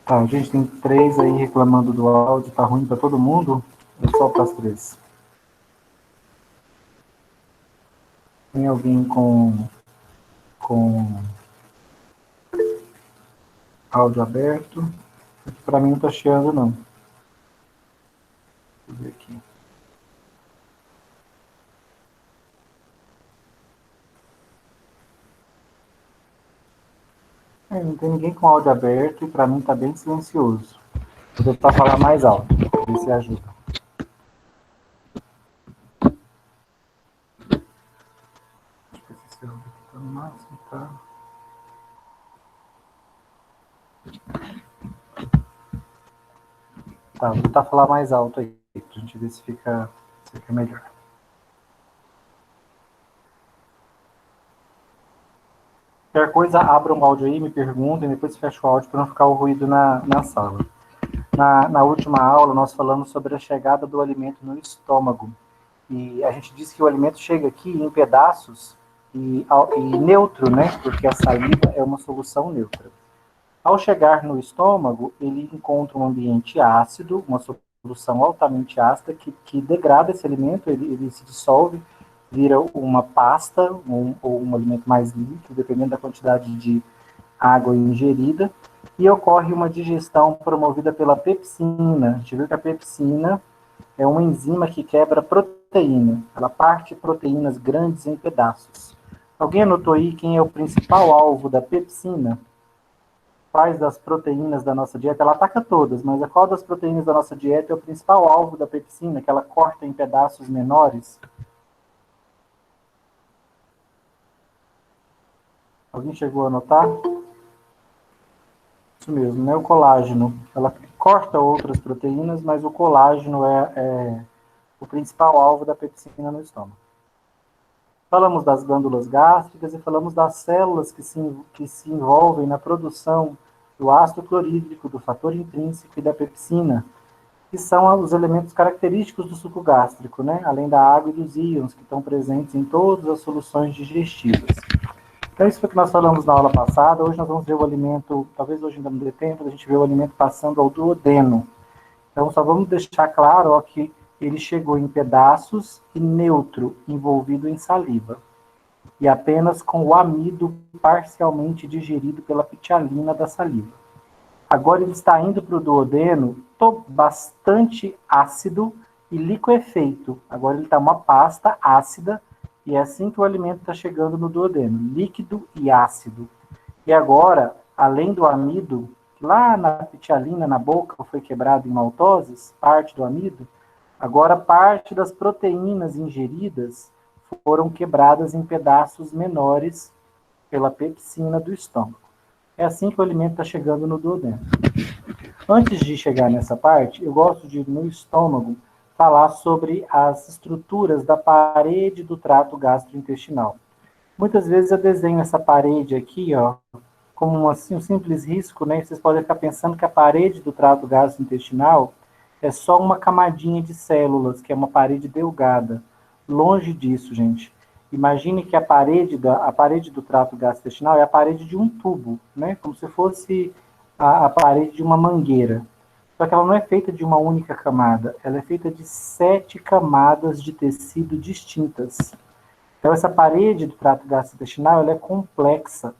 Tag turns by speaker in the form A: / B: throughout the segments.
A: Tá, a gente tem 3 aí reclamando do áudio, tá ruim para todo mundo? Ou só para as 3? Tem alguém com áudio aberto? Para mim não tá chiando, não. Deixa eu ver aqui. Não tem ninguém com áudio aberto e para mim tá bem silencioso. Vou tentar falar mais alto, ver se ajuda. Deixa eu ver se esse áudio aqui tá no máximo, tá? Tá, vou tentar falar mais alto aí, pra gente ver se fica melhor. Qualquer coisa, abra um áudio aí, me perguntem, depois fecha o áudio para não ficar o ruído na sala. Na última aula, nós falamos sobre a chegada do alimento no estômago. E a gente disse que o alimento chega aqui em pedaços e neutro, né? Porque a saliva é uma solução neutra. Ao chegar no estômago, ele encontra um ambiente ácido, uma solução altamente ácida, que degrada esse alimento, ele se dissolve, vira uma pasta ou um alimento mais líquido, dependendo da quantidade de água ingerida, e ocorre uma digestão promovida pela pepsina. A gente viu que a pepsina é uma enzima que quebra proteína, ela parte proteínas grandes em pedaços. Alguém anotou aí quem é o principal alvo da pepsina? Quais das proteínas da nossa dieta? Ela ataca todas, mas qual das proteínas da nossa dieta é o principal alvo da pepsina, que ela corta em pedaços menores? Alguém chegou a anotar? Isso mesmo, né? O colágeno. Ela corta outras proteínas, mas o colágeno é o principal alvo da pepsina no estômago. Falamos das glândulas gástricas e falamos das células que se envolvem na produção do ácido clorídrico, do fator intrínseco e da pepsina, que são os elementos característicos do suco gástrico, né? Além da água e dos íons, que estão presentes em todas as soluções digestivas. Então, isso foi o que nós falamos na aula passada. Hoje nós vamos ver o alimento, talvez hoje ainda não dê tempo, a gente vê o alimento passando ao duodeno. Então, só vamos deixar claro ó, que ele chegou em pedaços e neutro, envolvido em saliva. E apenas com o amido parcialmente digerido pela pitialina da saliva. Agora ele está indo para o duodeno bastante ácido e liquefeito. Agora ele está uma pasta ácida e é assim que o alimento está chegando no duodeno, líquido e ácido. E agora, além do amido, lá na pitialina, na boca, foi quebrado em maltoses, parte do amido, agora parte das proteínas ingeridas foram quebradas em pedaços menores pela pepsina do estômago. É assim que o alimento está chegando no duodeno. Antes de chegar nessa parte, eu gosto de, no estômago, falar sobre as estruturas da parede do trato gastrointestinal. Muitas vezes eu desenho essa parede aqui, ó, como assim, um simples risco, né? Vocês podem ficar pensando que a parede do trato gastrointestinal é só uma camadinha de células, que é uma parede delgada. Longe disso, gente. Imagine que a parede do trato gastrointestinal é a parede de um tubo, né? Como se fosse a parede de uma mangueira. Só que ela não é feita de uma única camada, ela é feita de 7 camadas de tecido distintas. Então, essa parede do trato gastrointestinal ela é complexa.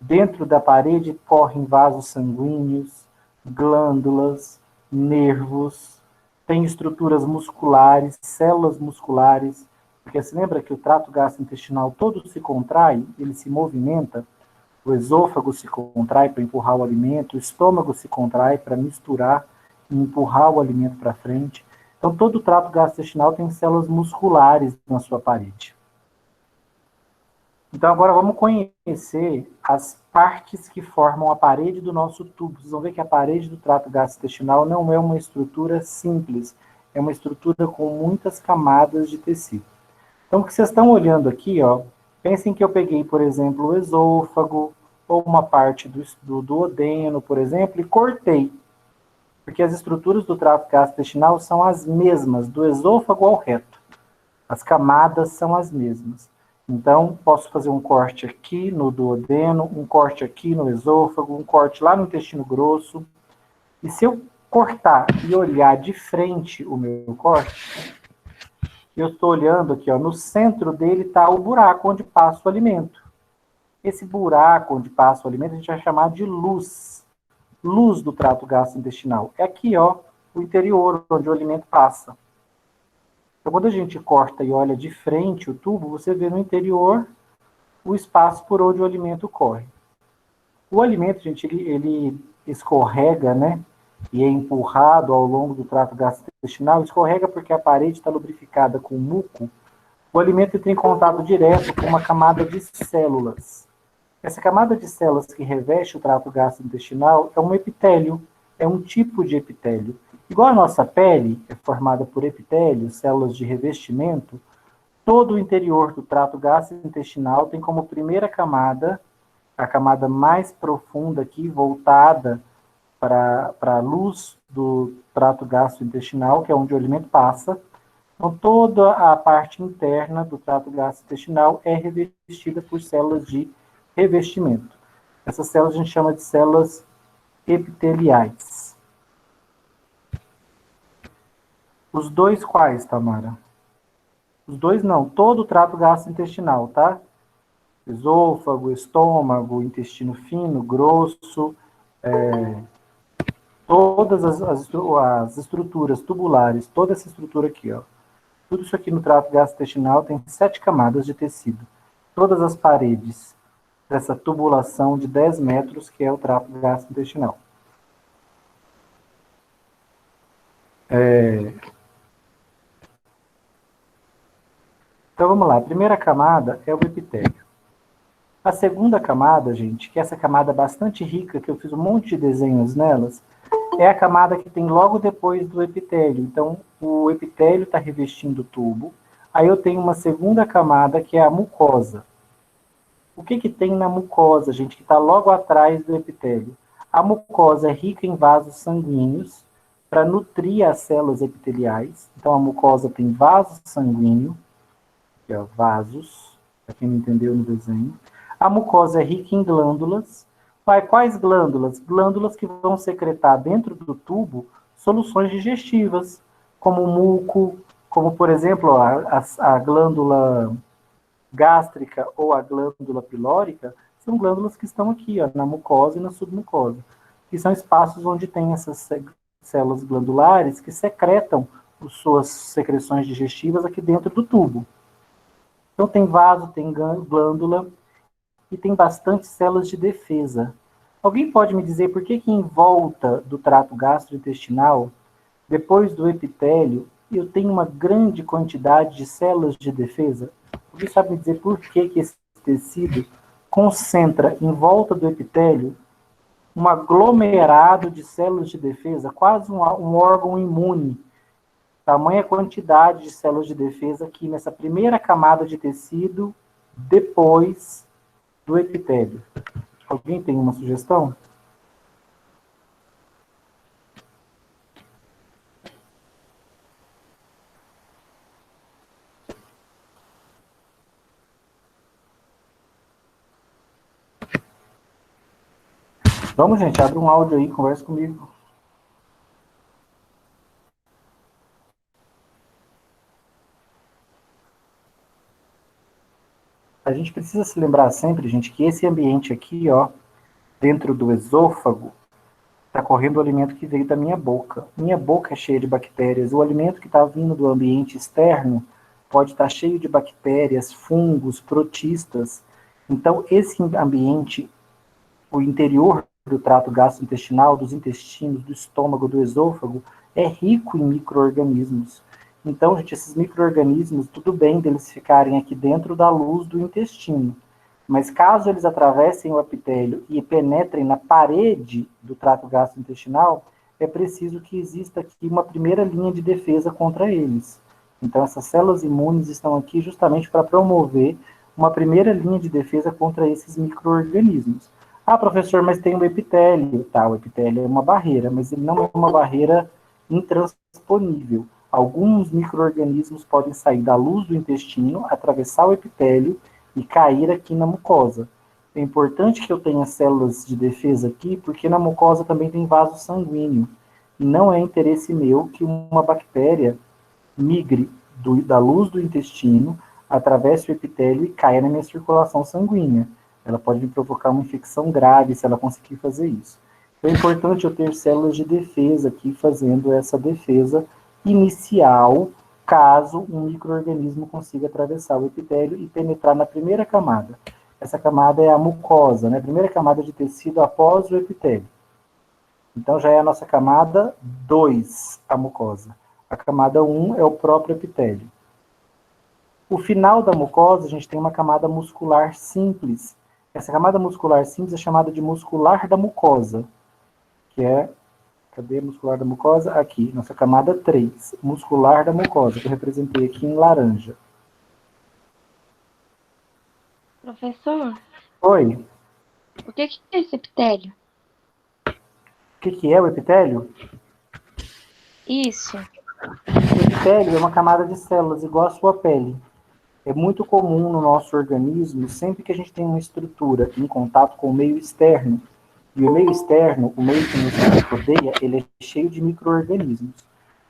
A: Dentro da parede correm vasos sanguíneos, glândulas, nervos, tem estruturas musculares, células musculares, porque você lembra que o trato gastrointestinal todo se contrai, ele se movimenta, o esôfago se contrai para empurrar o alimento, o estômago se contrai para misturar e empurrar o alimento para frente. Então, todo o trato gastrointestinal tem células musculares na sua parede. Então, agora vamos conhecer as partes que formam a parede do nosso tubo. Vocês vão ver que a parede do trato gastrointestinal não é uma estrutura simples, é uma estrutura com muitas camadas de tecido. Então, o que vocês estão olhando aqui, ó, pensem que eu peguei, por exemplo, o esôfago, ou uma parte do duodeno, por exemplo, e cortei. Porque as estruturas do trato gastrointestinal são as mesmas, do esôfago ao reto. As camadas são as mesmas. Então, posso fazer um corte aqui no duodeno, um corte aqui no esôfago, um corte lá no intestino grosso. E se eu cortar e olhar de frente o meu corte, eu estou olhando aqui, ó, no centro dele está o buraco onde passa o alimento. Esse buraco onde passa o alimento a gente vai chamar de luz. Luz do trato gastrointestinal. É aqui, ó, o interior, onde o alimento passa. Então, quando a gente corta e olha de frente o tubo, você vê no interior o espaço por onde o alimento corre. O alimento, gente, ele escorrega, né? E é empurrado ao longo do trato gastrointestinal. Escorrega porque a parede está lubrificada com muco. O alimento entra em contato direto com uma camada de células. Essa camada de células que reveste o trato gastrointestinal é um epitélio, é um tipo de epitélio. Igual a nossa pele é formada por epitélio, células de revestimento, todo o interior do trato gastrointestinal tem como primeira camada, a camada mais profunda aqui, voltada para a luz do trato gastrointestinal, que é onde o alimento passa. Então, toda a parte interna do trato gastrointestinal é revestida por células de revestimento. Essas células a gente chama de células epiteliais. Os dois quais, Tamara? Os dois não, todo o trato gastrointestinal, tá? Esôfago, estômago, intestino fino, grosso, todas as estruturas tubulares, toda essa estrutura aqui, ó. Tudo isso aqui no trato gastrointestinal tem 7 camadas de tecido. Todas as paredes dessa tubulação de 10 metros, que é o trato gastrointestinal. Então vamos lá, a primeira camada é o epitélio. A segunda camada, gente, que é essa camada bastante rica, que eu fiz um monte de desenhos nelas, é a camada que tem logo depois do epitélio. Então, o epitélio está revestindo o tubo. Aí eu tenho uma segunda camada, que é a mucosa. O que tem na mucosa, gente, que está logo atrás do epitélio? A mucosa é rica em vasos sanguíneos para nutrir as células epiteliais. Então, a mucosa tem vaso sanguíneo, que é vasos, para quem não entendeu no desenho. A mucosa é rica em glândulas. Quais glândulas? Glândulas que vão secretar dentro do tubo soluções digestivas, como o muco, como, por exemplo, a glândula gástrica ou a glândula pilórica, são glândulas que estão aqui, ó, na mucosa e na submucosa, que são espaços onde tem essas células glandulares que secretam as suas secreções digestivas aqui dentro do tubo. Então tem vaso, tem glândula e tem bastante células de defesa. Alguém pode me dizer por que em volta do trato gastrointestinal, depois do epitélio, eu tenho uma grande quantidade de células de defesa? Alguém sabe me dizer por que esse tecido concentra em volta do epitélio um aglomerado de células de defesa, quase um órgão imune? Tamanha quantidade de células de defesa aqui nessa primeira camada de tecido depois do epitélio. Alguém tem uma sugestão? Vamos, gente, abre um áudio aí, conversa comigo. A gente precisa se lembrar sempre, gente, que esse ambiente aqui, ó, dentro do esôfago, está correndo o alimento que veio da minha boca. Minha boca é cheia de bactérias. O alimento que está vindo do ambiente externo pode estar cheio de bactérias, fungos, protistas. Então, esse ambiente, o interior do trato gastrointestinal, dos intestinos, do estômago, do esôfago, é rico em micro-organismos. Então, gente, esses micro-organismos, tudo bem deles ficarem aqui dentro da luz do intestino, mas caso eles atravessem o epitélio e penetrem na parede do trato gastrointestinal, é preciso que exista aqui uma primeira linha de defesa contra eles. Então, essas células imunes estão aqui justamente para promover uma primeira linha de defesa contra esses micro-organismos. Ah, professor, mas tem o epitélio. Tá, o epitélio é uma barreira, mas ele não é uma barreira intransponível. Alguns micro-organismos podem sair da luz do intestino, atravessar o epitélio e cair aqui na mucosa. É importante que eu tenha células de defesa aqui, porque na mucosa também tem vaso sanguíneo. E não é interesse meu que uma bactéria migre da luz do intestino, atravesse o epitélio e caia na minha circulação sanguínea. Ela pode me provocar uma infecção grave se ela conseguir fazer isso. Então é importante eu ter células de defesa aqui fazendo essa defesa inicial, caso um micro-organismo consiga atravessar o epitélio e penetrar na primeira camada. Essa camada é a mucosa, né? A primeira camada de tecido após o epitélio. Então já é a nossa camada 2, a mucosa. A camada 1 é o próprio epitélio. O final da mucosa, a gente tem uma camada muscular simples. Essa camada muscular simples é chamada de muscular da mucosa, que é, cadê a muscular da mucosa? Aqui, nossa camada 3, muscular da mucosa, que eu representei aqui em laranja.
B: Professor,
A: Oi,
B: o que é esse epitélio?
A: o que é o epitélio?
B: Isso.
A: O epitélio é uma camada de células igual à sua pele. É muito comum no nosso organismo, sempre que a gente tem uma estrutura em contato com o meio externo, e o meio externo, o meio que nos rodeia, ele é cheio de micro-organismos.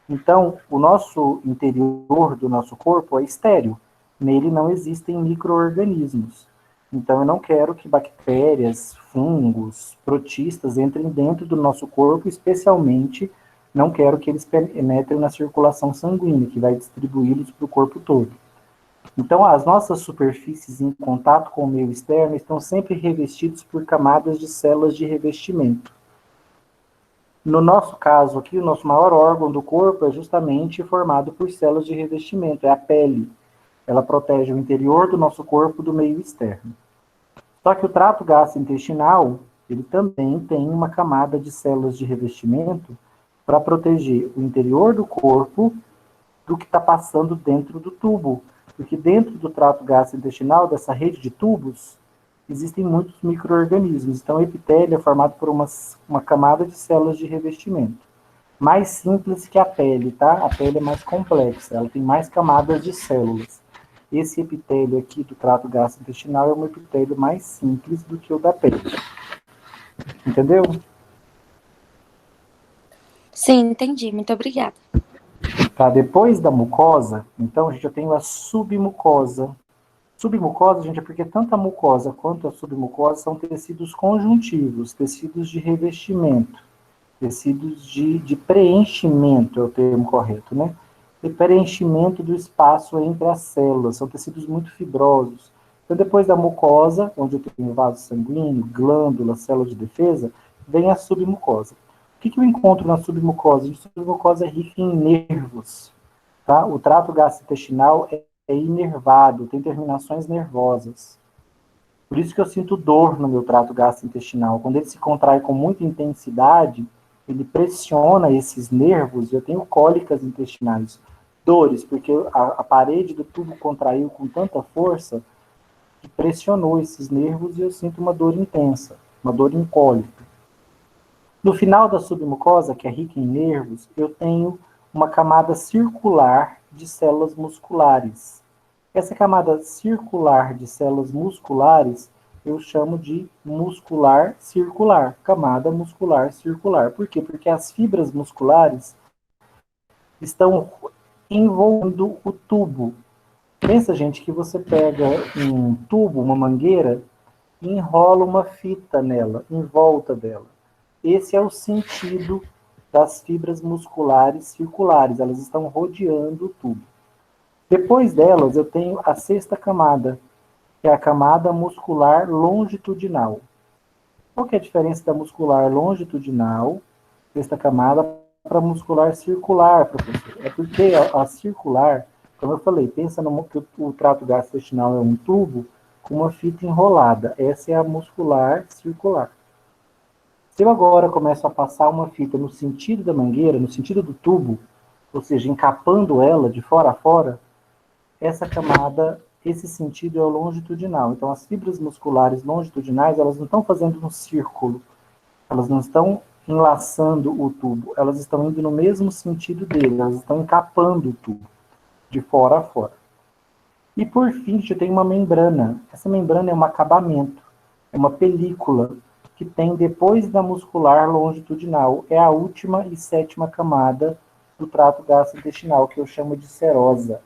A: Então, o nosso interior do nosso corpo é estéril. Nele não existem micro-organismos. Então, eu não quero que bactérias, fungos, protistas entrem dentro do nosso corpo, especialmente não quero que eles penetrem na circulação sanguínea, que vai distribuí-los para o corpo todo. Então, as nossas superfícies em contato com o meio externo estão sempre revestidas por camadas de células de revestimento. No nosso caso aqui, o nosso maior órgão do corpo é justamente formado por células de revestimento, é a pele. Ela protege o interior do nosso corpo do meio externo. Só que o trato gastrointestinal, ele também tem uma camada de células de revestimento para proteger o interior do corpo do que está passando dentro do tubo. Porque dentro do trato gastrointestinal, dessa rede de tubos, existem muitos micro-organismos. Então, o epitélio é formado por uma camada de células de revestimento. Mais simples que a pele, tá? A pele é mais complexa, ela tem mais camadas de células. Esse epitélio aqui do trato gastrointestinal é um epitélio mais simples do que o da pele. Entendeu?
B: Sim, entendi. Muito obrigada.
A: Tá? Depois da mucosa, então a gente já tem a submucosa. Submucosa, gente, é porque tanto a mucosa quanto a submucosa são tecidos conjuntivos, tecidos de revestimento, tecidos de preenchimento, é o termo correto, né? E preenchimento do espaço entre as células, são tecidos muito fibrosos. Então, depois da mucosa, onde eu tenho vaso sanguíneo, glândula, célula de defesa, vem a submucosa. O que eu encontro na submucosa? A submucosa é rica em nervos, tá? O trato gastrointestinal é inervado, tem terminações nervosas. Por isso que eu sinto dor no meu trato gastrointestinal. Quando ele se contrai com muita intensidade, ele pressiona esses nervos e eu tenho cólicas intestinais. Dores, porque a parede do tubo contraiu com tanta força que pressionou esses nervos e eu sinto uma dor intensa, uma dor em cólica. No final da submucosa, que é rica em nervos, eu tenho uma camada circular de células musculares. Essa camada circular de células musculares eu chamo de muscular circular, camada muscular circular. Por quê? Porque as fibras musculares estão envolvendo o tubo. Pensa, gente, que você pega um tubo, uma mangueira, e enrola uma fita nela, em volta dela. Esse é o sentido das fibras musculares circulares, elas estão rodeando o tubo. Depois delas, eu tenho a sexta camada, que é a camada muscular longitudinal. Qual que é a diferença da muscular longitudinal, sexta camada, para muscular circular, professor? É porque a circular, como eu falei, pensa no que o trato gastrointestinal é um tubo com uma fita enrolada. Essa é a muscular circular. Se eu agora começo a passar uma fita no sentido da mangueira, no sentido do tubo, ou seja, encapando ela de fora a fora, essa camada, esse sentido é o longitudinal. Então, as fibras musculares longitudinais, elas não estão fazendo um círculo, elas não estão enlaçando o tubo, elas estão indo no mesmo sentido dele, elas estão encapando o tubo, de fora a fora. E, por fim, a gente tem uma membrana. Essa membrana é um acabamento. É uma película que tem depois da muscular longitudinal. É a última e sétima camada do trato gastrointestinal, que eu chamo de serosa.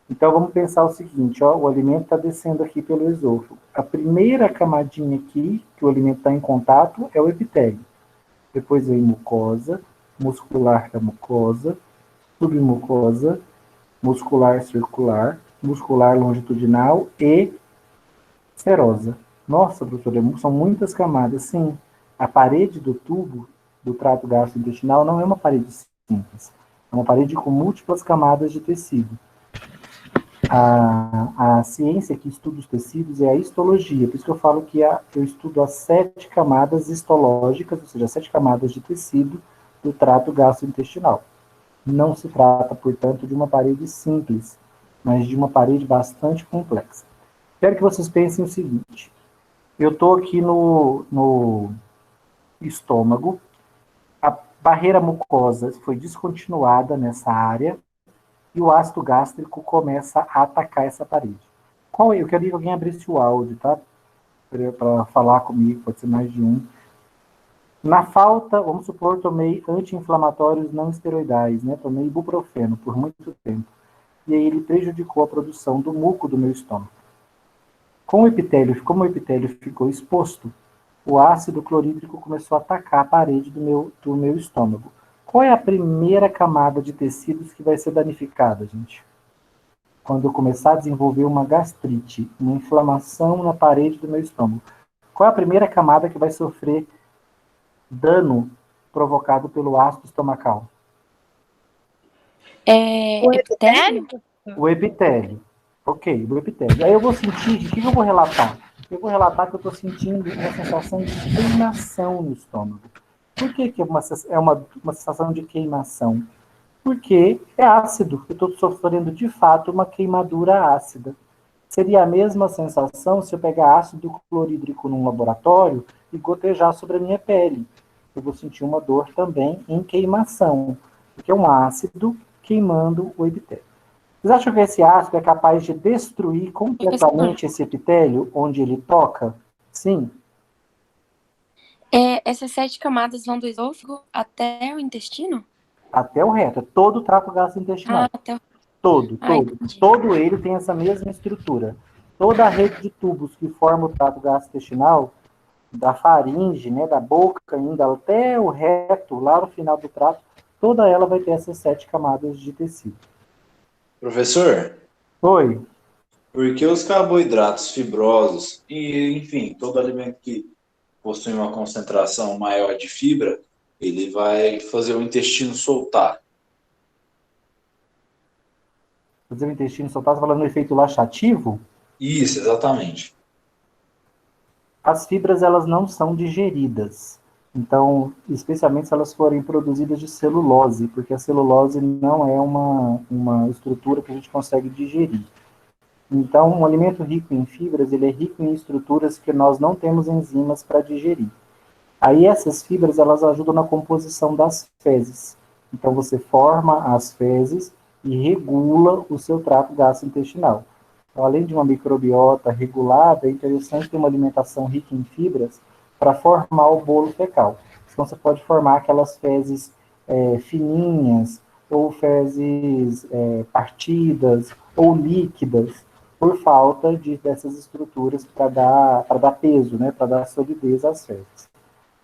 A: Então, vamos pensar o seguinte, ó, o alimento está descendo aqui pelo esôfago. A primeira camadinha aqui, que o alimento está em contato, é o epitélio. Depois vem mucosa, muscular da mucosa, submucosa, muscular circular, muscular longitudinal e serosa. Nossa, professora, são muitas camadas. Sim, a parede do tubo do trato gastrointestinal não é uma parede simples. É uma parede com múltiplas camadas de tecido. A ciência que estuda os tecidos é a histologia, por isso que eu falo que eu estudo as 7 camadas histológicas, ou seja, as 7 camadas de tecido do trato gastrointestinal. Não se trata, portanto, de uma parede simples, mas de uma parede bastante complexa. Quero que vocês pensem o seguinte, eu estou aqui no estômago, a barreira mucosa foi descontinuada nessa área, e o ácido gástrico começa a atacar essa parede. Eu queria que alguém abrisse o áudio, tá? Para falar comigo, pode ser mais de um. Na falta, vamos supor, tomei anti-inflamatórios não esteroidais, né? Tomei ibuprofeno por muito tempo. E aí ele prejudicou a produção do muco do meu estômago. Como o epitélio ficou exposto, o ácido clorídrico começou a atacar a parede do meu estômago. Qual é a primeira camada de tecidos que vai ser danificada, gente? Quando eu começar a desenvolver uma gastrite, uma inflamação na parede do meu estômago. Qual é a primeira camada que vai sofrer dano provocado pelo ácido estomacal?
B: O epitélio?
A: O epitélio. Ok, o epitélio. Aí eu vou sentir, o que eu vou relatar? Eu vou relatar que eu estou sentindo uma sensação de queimação no estômago. Por que é uma sensação de queimação? Porque é ácido. Eu estou sofrendo, de fato, uma queimadura ácida. Seria a mesma sensação se eu pegar ácido clorídrico num laboratório e gotejar sobre a minha pele. Eu vou sentir uma dor também em queimação, porque é um ácido queimando o epitélio. Vocês acham que esse ácido é capaz de destruir completamente esse epitélio onde ele toca? Sim.
B: Essas 7 camadas vão do esôfago até o intestino?
A: Até o reto, todo o trato gastrointestinal.
B: Até o... Entendi.
A: Todo ele tem essa mesma estrutura. Toda a rede de tubos que forma o trato gastrointestinal, da faringe, né, da boca ainda até o reto, lá no final do trato, toda ela vai ter essas 7 camadas de tecido.
C: Professor?
A: Oi.
C: Por que os carboidratos fibrosos e, enfim, todo alimento que possui uma concentração maior de fibra, ele vai fazer o intestino soltar?
A: Fazer o intestino soltar, você está falando do efeito laxativo?
C: Isso, exatamente.
A: As fibras, elas não são digeridas. Então, especialmente se elas forem produzidas de celulose, porque a celulose não é uma estrutura que a gente consegue digerir. Então, um alimento rico em fibras, ele é rico em estruturas que nós não temos enzimas para digerir. Aí essas fibras, elas ajudam na composição das fezes. Então, você forma as fezes e regula o seu trato gastrointestinal. Então, além de uma microbiota regulada, é interessante ter uma alimentação rica em fibras para formar o bolo fecal. Então, você pode formar aquelas fezes fininhas, ou fezes partidas, ou líquidas, por falta dessas estruturas para dar peso, né, para dar solidez às fezes.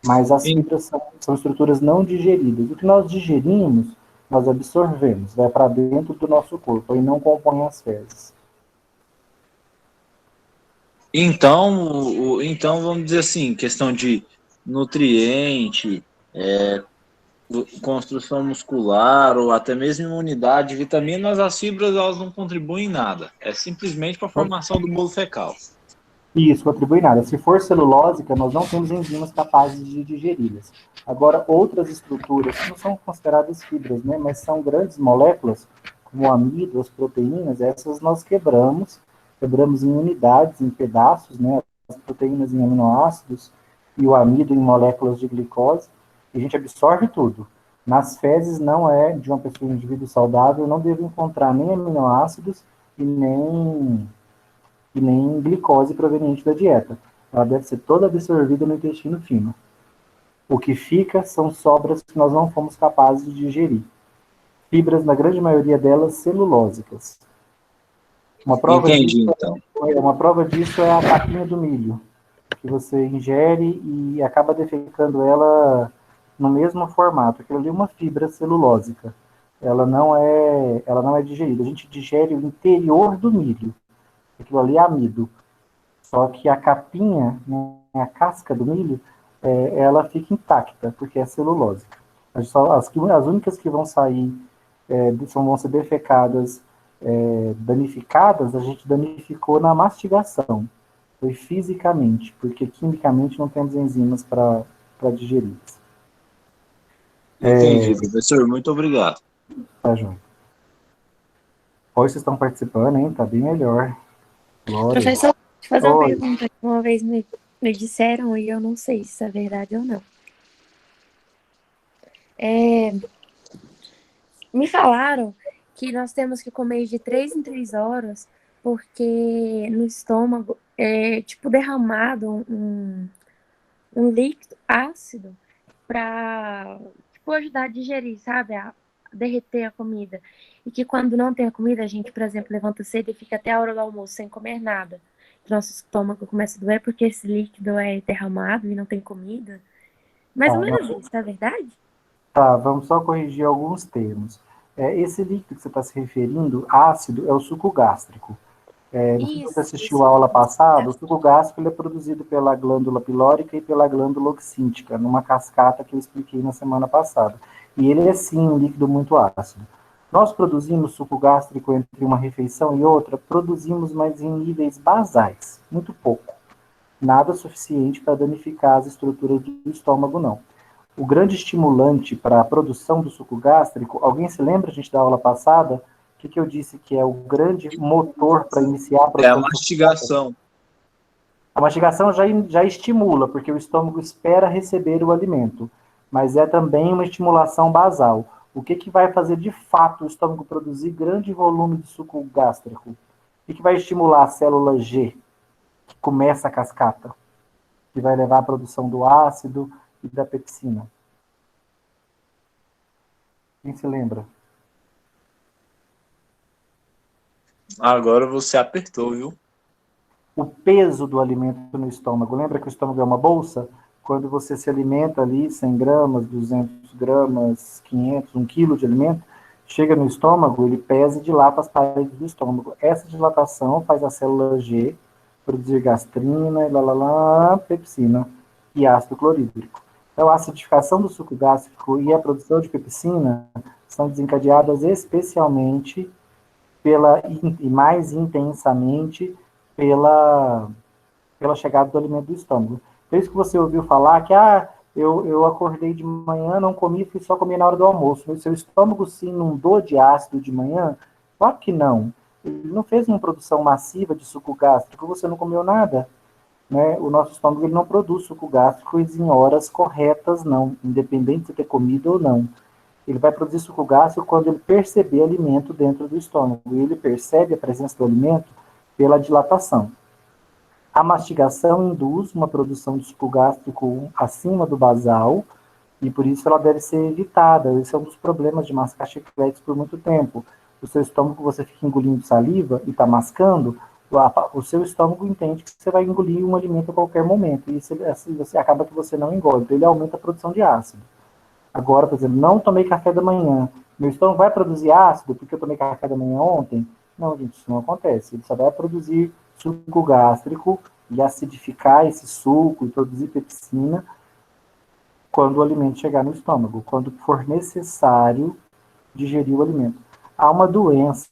A: Mas as fibras são estruturas não digeridas. O que nós digerimos, nós absorvemos, vai para dentro do nosso corpo e não compõe as fezes.
C: Então, vamos dizer assim, questão de nutriente, construção muscular ou até mesmo imunidade, vitaminas, as fibras elas não contribuem em nada. É simplesmente para a formação do bolo fecal.
A: Isso, contribui nada. Se for celulósica, nós não temos enzimas capazes de digeri-las. Agora, outras estruturas, que não são consideradas fibras, né, mas são grandes moléculas, como o amido, as proteínas, essas nós quebramos em unidades, em pedaços, né, as proteínas em aminoácidos e o amido em moléculas de glicose, e a gente absorve tudo. Nas fezes não é de uma pessoa, um indivíduo saudável, não deve encontrar nem aminoácidos e nem e nem glicose proveniente da dieta. Ela deve ser toda absorvida no intestino fino. O que fica são sobras que nós não fomos capazes de digerir. Fibras, na grande maioria delas, celulósicas.
C: Entendi, então.
A: Uma prova disso é a capinha do milho, que você ingere e acaba defecando ela no mesmo formato. Aquilo ali é uma fibra celulósica. Ela não é digerida. A gente digere o interior do milho. Aquilo ali é amido. Só que a capinha, né, a casca do milho, ela fica intacta, porque é celulósica. As únicas que vão sair, vão ser defecadas, danificadas, a gente danificou na mastigação. Foi fisicamente, porque quimicamente não temos enzimas para digerir.
C: Entendi, professor. Muito obrigado.
A: Tá, João? Hoje vocês estão participando, hein? Tá bem melhor. Glória.
B: Professor, deixa eu fazer uma
A: Oi.
B: pergunta que uma vez me disseram e eu não sei se é verdade ou não. Me falaram que nós temos que comer de 3 em 3 horas porque no estômago é tipo derramado um líquido ácido para tipo, ajudar a digerir, sabe? A derreter a comida. E que quando não tem a comida, a gente, por exemplo, levanta cedo e fica até a hora do almoço sem comer nada. Nosso estômago começa a doer porque esse líquido é derramado e não tem comida. Mais ou menos isso, é verdade?
A: Tá, vamos só corrigir alguns termos. Esse líquido que você está se referindo, ácido, é o suco gástrico. Não sei se você assistiu a aula passada, o suco gástrico ele é produzido pela glândula pilórica e pela glândula oxíntica, numa cascata que eu expliquei na semana passada. E ele é sim um líquido muito ácido. Nós produzimos suco gástrico entre uma refeição e outra, produzimos, mas em níveis basais, muito pouco. Nada suficiente para danificar as estruturas do estômago, não. O grande estimulante para a produção do suco gástrico, alguém se lembra, a gente da aula passada, o que eu disse que é o grande motor para iniciar a
C: É a
A: produção do
C: mastigação.
A: a mastigação já estimula, porque o estômago espera receber o alimento, mas é também uma estimulação basal. O que vai fazer de fato o estômago produzir grande volume de suco gástrico? O que vai estimular a célula G, que começa a cascata, que vai levar à produção do ácido e da pepsina? Quem se lembra?
C: Agora você apertou, viu?
A: O peso do alimento no estômago. Lembra que o estômago é uma bolsa? Quando você se alimenta ali, 100 gramas, 200 gramas, 500, 1 quilo de alimento, chega no estômago, ele pesa e dilata as paredes do estômago. Essa dilatação faz a célula G produzir gastrina, pepsina e ácido clorídrico. Então, a acidificação do suco gástrico e a produção de pepsina são desencadeadas especialmente e mais intensamente pela chegada do alimento do estômago. Por isso que você ouviu falar que eu acordei de manhã, não comi, fui só comer na hora do almoço. O seu estômago se inundou de ácido de manhã? Claro que não. Ele não fez uma produção massiva de suco gástrico, você não comeu nada. Né? O nosso estômago ele não produz suco gástrico em horas corretas, não, independente de você ter comido ou não. Ele vai produzir suco gástrico quando ele perceber alimento dentro do estômago. E ele percebe a presença do alimento pela dilatação. A mastigação induz uma produção de suco gástrico acima do basal, e por isso ela deve ser evitada. Esse é um dos problemas de mascar chicletes por muito tempo. O seu estômago, você fica engolindo saliva e está mascando, o seu estômago entende que você vai engolir um alimento a qualquer momento, e você acaba que você não engole, então ele aumenta a produção de ácido. Agora, por exemplo, não tomei café da manhã, meu estômago vai produzir ácido porque eu tomei café da manhã ontem? Não, gente, isso não acontece. Ele só vai produzir suco gástrico e acidificar esse suco e produzir pepsina quando o alimento chegar no estômago, quando for necessário digerir o alimento. Há uma doença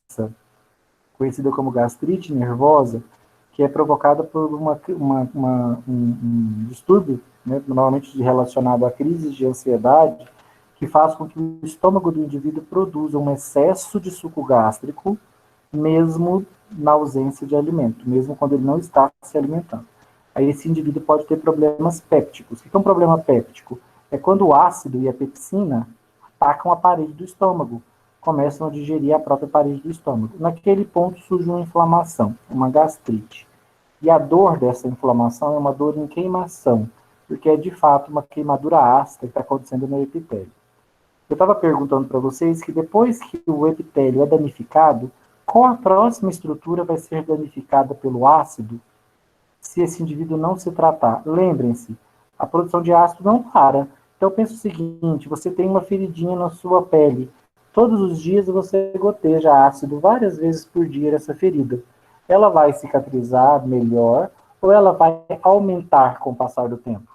A: conhecida como gastrite nervosa que é provocada por um distúrbio, né, normalmente relacionado a crises de ansiedade, que faz com que o estômago do indivíduo produza um excesso de suco gástrico, mesmo na ausência de alimento, mesmo quando ele não está se alimentando. Aí esse indivíduo pode ter problemas pépticos. O que é um problema péptico? É quando o ácido e a pepsina atacam a parede do estômago, começam a digerir a própria parede do estômago. Naquele ponto surge uma inflamação, uma gastrite. E a dor dessa inflamação é uma dor em queimação, porque é de fato uma queimadura ácida que está acontecendo no epitélio. Eu estava perguntando para vocês que depois que o epitélio é danificado, qual a próxima estrutura vai ser danificada pelo ácido se esse indivíduo não se tratar? Lembrem-se, a produção de ácido não para. Então pensa o seguinte, você tem uma feridinha na sua pele. Todos os dias você goteja ácido várias vezes por dia nessa ferida. Ela vai cicatrizar melhor ou ela vai aumentar com o passar do tempo?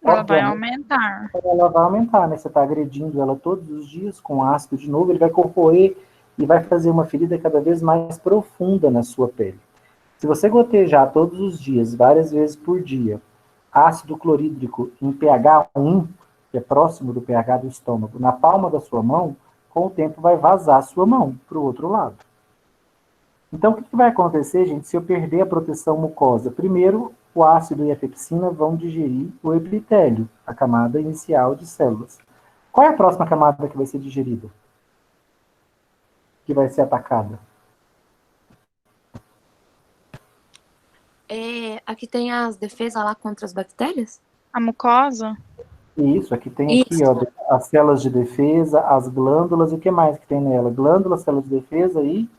D: Ela vai aumentar.
A: Ela vai aumentar, né? Você está agredindo ela todos os dias com ácido de novo, ele vai corroer e vai fazer uma ferida cada vez mais profunda na sua pele. Se você gotejar todos os dias, várias vezes por dia, ácido clorídrico em pH 1, que é próximo do pH do estômago, na palma da sua mão, com o tempo vai vazar a sua mão para o outro lado. Então, o que vai acontecer, gente, se eu perder a proteção mucosa? Primeiro, o ácido e a pepsina vão digerir o epitélio, a camada inicial de células. Qual é a próxima camada que vai ser digerida? Que vai ser atacada?
B: Aqui tem as defesas lá contra as bactérias?
D: A mucosa?
A: Isso, aqui tem aqui, ó, as células de defesa, as glândulas, e o que mais que tem nela? Glândula, célula de defesa e...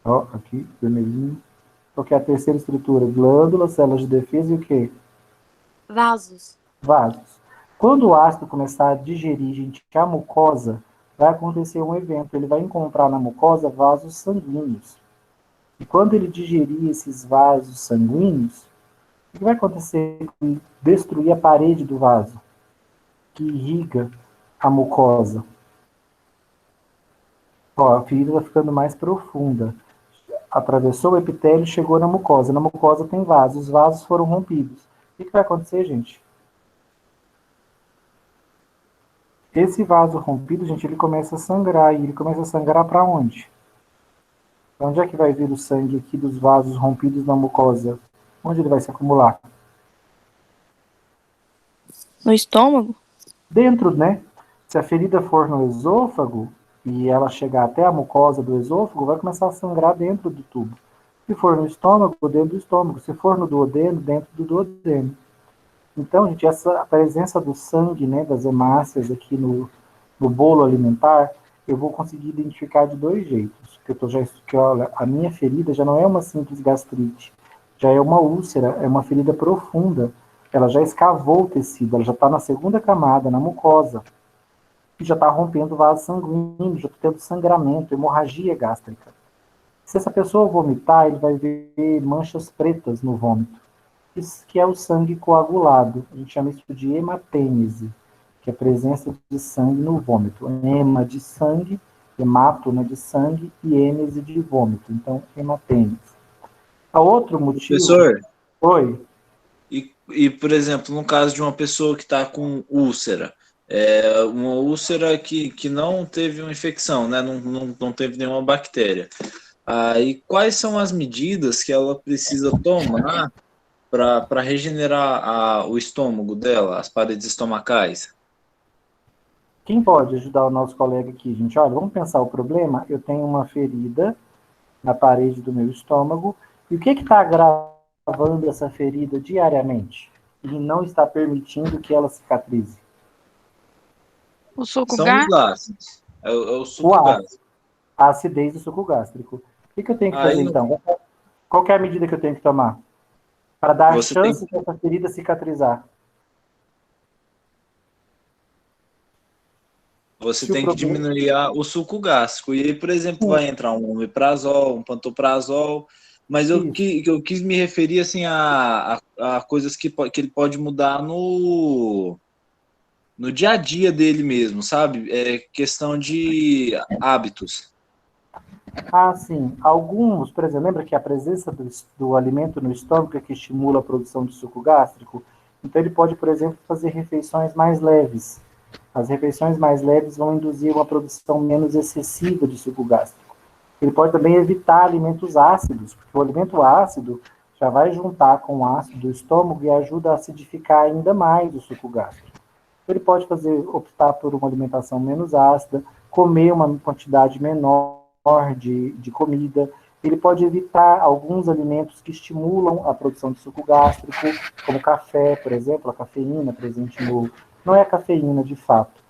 A: Ó, aqui, vermelhinho. Qual que é a terceira estrutura? Glândula, células de defesa e o quê?
B: Vasos.
A: Vasos. Quando o ácido começar a digerir, gente, a mucosa, vai acontecer um evento. Ele vai encontrar na mucosa vasos sanguíneos. E quando ele digerir esses vasos sanguíneos, o que vai acontecer? Destruir a parede do vaso, que irriga a mucosa. Ó, a ferida vai ficando mais profunda. Atravessou o epitélio e chegou na mucosa. Na mucosa tem vasos. Os vasos foram rompidos. O que vai acontecer, gente? Esse vaso rompido, gente, ele começa a sangrar. E ele começa a sangrar para onde? Para onde é que vai vir o sangue aqui dos vasos rompidos na mucosa? Onde ele vai se acumular?
D: No estômago?
A: Dentro, né? Se a ferida for no esôfago e ela chegar até a mucosa do esôfago, vai começar a sangrar dentro do tubo. Se for no estômago, dentro do estômago. Se for no duodeno, dentro do duodeno. Então, gente, essa presença do sangue, né, das hemácias aqui no bolo alimentar, eu vou conseguir identificar de dois jeitos. Olha, a minha ferida já não é uma simples gastrite, já é uma úlcera, é uma ferida profunda. Ela já escavou o tecido, ela já está na segunda camada, na mucosa, e já está rompendo o vaso sanguíneo, já está tendo sangramento, hemorragia gástrica. Se essa pessoa vomitar, ele vai ver manchas pretas no vômito. Isso que é o sangue coagulado. A gente chama isso de hematênese, que é a presença de sangue no vômito. Hema de sangue, hemato, né, de sangue, e ênese de vômito. Então, hematênese. A outro motivo...
C: Professor?
A: Oi?
C: E, por exemplo, no caso de uma pessoa que está com úlcera, uma úlcera que não teve uma infecção, né, não teve nenhuma bactéria. Aí, quais são as medidas que ela precisa tomar para regenerar o estômago dela, as paredes estomacais?
A: Quem pode ajudar o nosso colega aqui, gente? Olha, vamos pensar o problema. Eu tenho uma ferida na parede do meu estômago. E o que está agravando essa ferida diariamente? E não está permitindo que ela cicatrize?
D: O suco
C: São
D: gástrico?
C: os ácidos. É o suco gástrico.
A: A acidez do suco gástrico. O que eu tenho que fazer, então? Qual que é a medida que eu tenho que tomar? Para dar chance dessa ferida cicatrizar.
C: Você tem que diminuir o suco gástrico. E aí, por exemplo, vai entrar um omeprazol, um pantoprazol. Mas eu quis me referir assim, a coisas que ele pode mudar no dia a dia dele mesmo, sabe? É questão de hábitos.
A: Ah, sim. Alguns, por exemplo, lembra que a presença do alimento no estômago é que estimula a produção de suco gástrico? Então ele pode, por exemplo, fazer refeições mais leves. As refeições mais leves vão induzir uma produção menos excessiva de suco gástrico. Ele pode também evitar alimentos ácidos, porque o alimento ácido já vai juntar com o ácido do estômago e ajuda a acidificar ainda mais o suco gástrico. Ele pode optar por uma alimentação menos ácida, comer uma quantidade menor menor de comida. Ele pode evitar alguns alimentos que estimulam a produção de suco gástrico, como café, por exemplo, a cafeína presente no... Não é a cafeína, de fato.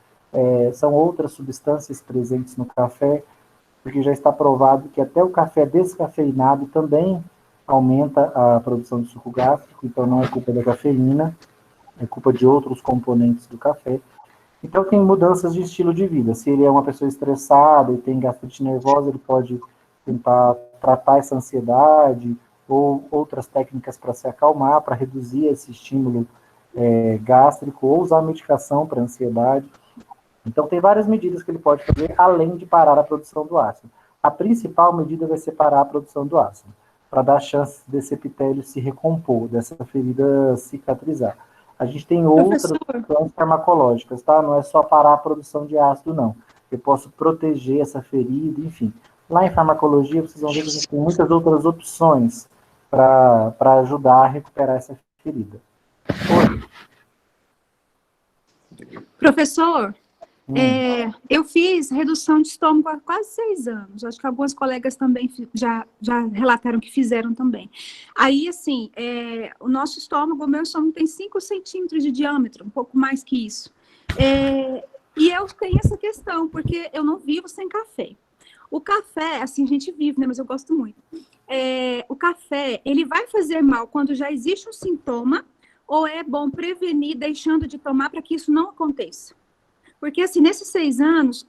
A: São outras substâncias presentes no café, porque já está provado que até o café descafeinado também aumenta a produção de suco gástrico, então não é culpa da cafeína, é culpa de outros componentes do café. Então tem mudanças de estilo de vida. Se ele é uma pessoa estressada e tem gastrite nervosa, ele pode tentar tratar essa ansiedade ou outras técnicas para se acalmar, para reduzir esse estímulo gástrico, ou usar medicação para ansiedade. Então, tem várias medidas que ele pode fazer, além de parar a produção do ácido. A principal medida vai ser parar a produção do ácido, para dar chance desse epitélio se recompor, dessa ferida cicatrizar. A gente tem outras ações farmacológicas, tá? Não é só parar a produção de ácido, não. Eu posso proteger essa ferida, enfim. Lá em farmacologia, vocês vão ver que a gente tem muitas outras opções para ajudar a recuperar essa ferida.
E: Professor, eu fiz redução de estômago há quase 6 anos. Acho que algumas colegas também já relataram que fizeram também. Aí, assim, o nosso estômago, o meu estômago tem 5 centímetros de diâmetro, um pouco mais que isso. E eu tenho essa questão, porque eu não vivo sem café. O café, assim, a gente vive, né? Mas eu gosto muito. O café, ele vai fazer mal quando já existe um sintoma, ou é bom prevenir deixando de tomar para que isso não aconteça? Porque, assim, nesses 6 anos,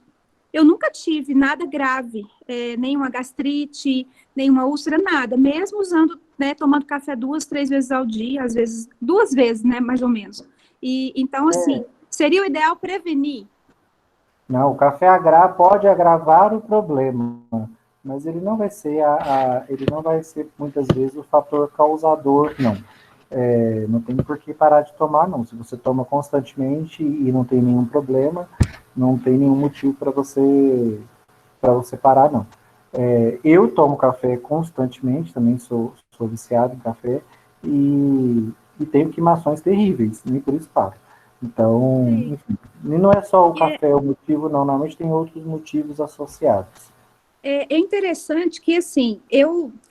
E: eu nunca tive nada grave, nenhuma gastrite, nenhuma úlcera, nada. Mesmo usando, né, tomando café 2, 3 vezes ao dia, às vezes 2 vezes, né, mais ou menos. Então, assim, seria o ideal prevenir.
A: Não, o café pode agravar o problema, mas ele não vai ser ele não vai ser muitas vezes o fator causador, não. Não tem por que parar de tomar, não. Se você toma constantemente e não tem nenhum problema, não tem nenhum motivo para você parar, não. Eu tomo café constantemente, também sou viciado em café, e tenho queimações terríveis, nem por isso paro. Então, enfim, e não é só o café o motivo, não, normalmente tem outros motivos associados.
E: É interessante que, assim,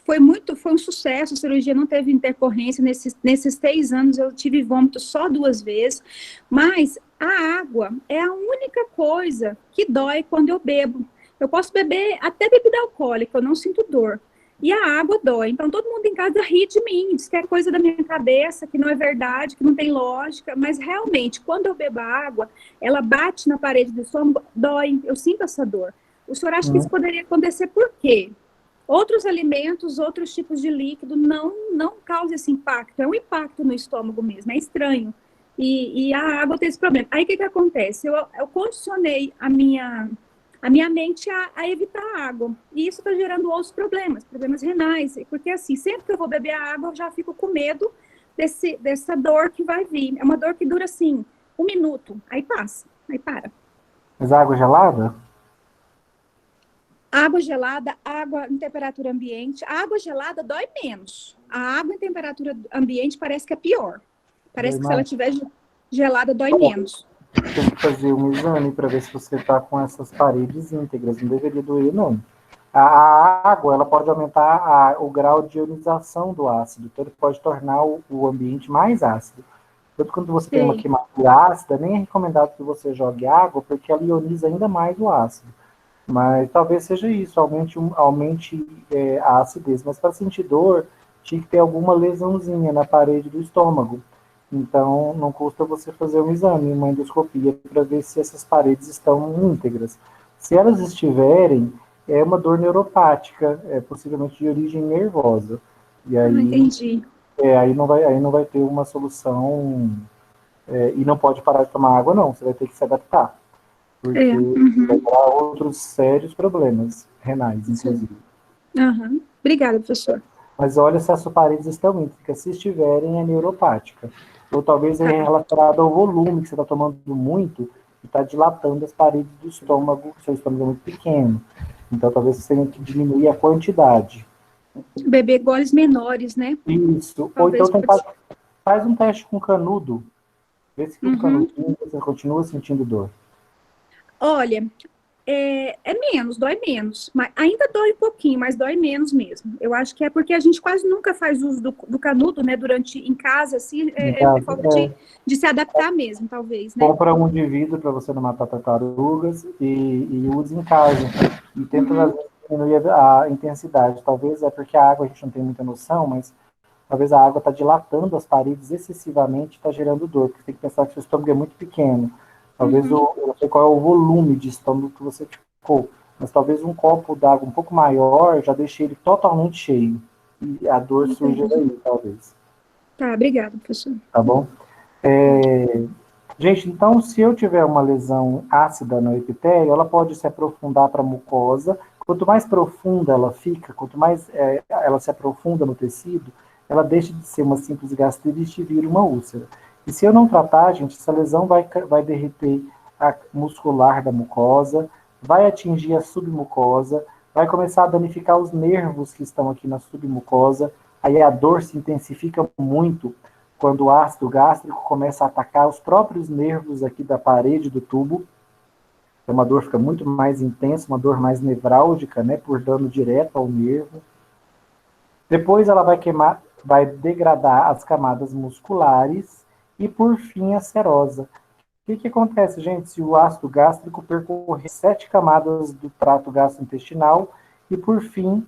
E: foi um sucesso, a cirurgia não teve intercorrência, nesses 3 anos eu tive vômito só 2 vezes, mas a água é a única coisa que dói quando eu bebo. Eu posso beber até bebida alcoólica, eu não sinto dor. E a água dói. Então, todo mundo em casa ri de mim, diz que é coisa da minha cabeça, que não é verdade, que não tem lógica. Mas, realmente, quando eu bebo a água, ela bate na parede do estômago, dói, eu sinto essa dor. O senhor acha que isso poderia acontecer por quê? Outros alimentos, outros tipos de líquido não causam esse impacto. É um impacto no estômago mesmo, é estranho. E a água tem esse problema. Aí, o que acontece? Eu condicionei a minha mente a evitar a água. E isso está gerando outros problemas renais. Porque, assim, sempre que eu vou beber a água, eu já fico com medo dessa dor que vai vir. É uma dor que dura, assim, 1 minuto. Aí passa, aí para.
A: Mas água gelada?
E: Água gelada, água em temperatura ambiente. A água gelada dói menos. A água em temperatura ambiente parece que é pior. Parece que se ela estiver gelada, dói menos.
A: Tem que fazer um exame para ver se você está com essas paredes íntegras. Não deveria doer, não. A água, ela pode aumentar o grau de ionização do ácido. Então, ele pode tornar o ambiente mais ácido. Tanto quando você tem uma queimadura ácida, nem é recomendado que você jogue água, porque ela ioniza ainda mais o ácido. Mas talvez seja isso, aumente a acidez. Mas para sentir dor, tinha que ter alguma lesãozinha na parede do estômago. Então, não custa você fazer um exame, uma endoscopia, para ver se essas paredes estão íntegras. Se elas estiverem, é uma dor neuropática, possivelmente de origem nervosa. E aí,
E: entendi.
A: Aí não vai ter uma solução, e não pode parar de tomar água, não. Você vai ter que se adaptar. Porque vai dar outros sérios problemas renais, inclusive.
E: Obrigada, professor.
A: Mas olha se as paredes estão íntegras. Se estiverem, é neuropática. Ou talvez é relacionado ao volume que você está tomando muito e está dilatando as paredes do estômago, seu estômago é muito pequeno. Então, talvez você tenha que diminuir a quantidade.
E: Beber goles menores, né?
A: Isso. Talvez. Ou então faz um teste com canudo. Vê se com canudinho você continua sentindo dor.
E: Olha, é menos, dói menos. Mas ainda dói um pouquinho, mas dói menos mesmo. Eu acho que é porque a gente quase nunca faz uso do canudo, né? Em casa, assim, é falta de se adaptar mesmo, talvez, né?
A: Compra um de vidro para você não matar tartarugas e use em casa. E tenta às vezes, diminuir a intensidade. Talvez é porque a água a gente não tem muita noção, mas talvez a água está dilatando as paredes excessivamente e está gerando dor. Porque você tem que pensar que seu estômago é muito pequeno. Talvez eu não sei qual é o volume de estômago que você ficou, mas talvez um copo d'água um pouco maior já deixe ele totalmente cheio. E a dor surge daí, talvez.
E: Tá, obrigada, professor.
A: Tá bom? Gente, então, se eu tiver uma lesão ácida no epitélio, ela pode se aprofundar para a mucosa. Quanto mais profunda ela fica, quanto mais ela se aprofunda no tecido, ela deixa de ser uma simples gastrite e vira uma úlcera. E se eu não tratar, gente, essa lesão vai derreter a muscular da mucosa, vai atingir a submucosa, vai começar a danificar os nervos que estão aqui na submucosa, aí a dor se intensifica muito quando o ácido gástrico começa a atacar os próprios nervos aqui da parede do tubo. É uma dor que fica muito mais intensa, uma dor mais nevrálgica, né, por dano direto ao nervo. Depois ela vai degradar as camadas musculares e, por fim, a serosa. O que acontece, gente, se o ácido gástrico percorrer 7 camadas do trato gastrointestinal e, por fim,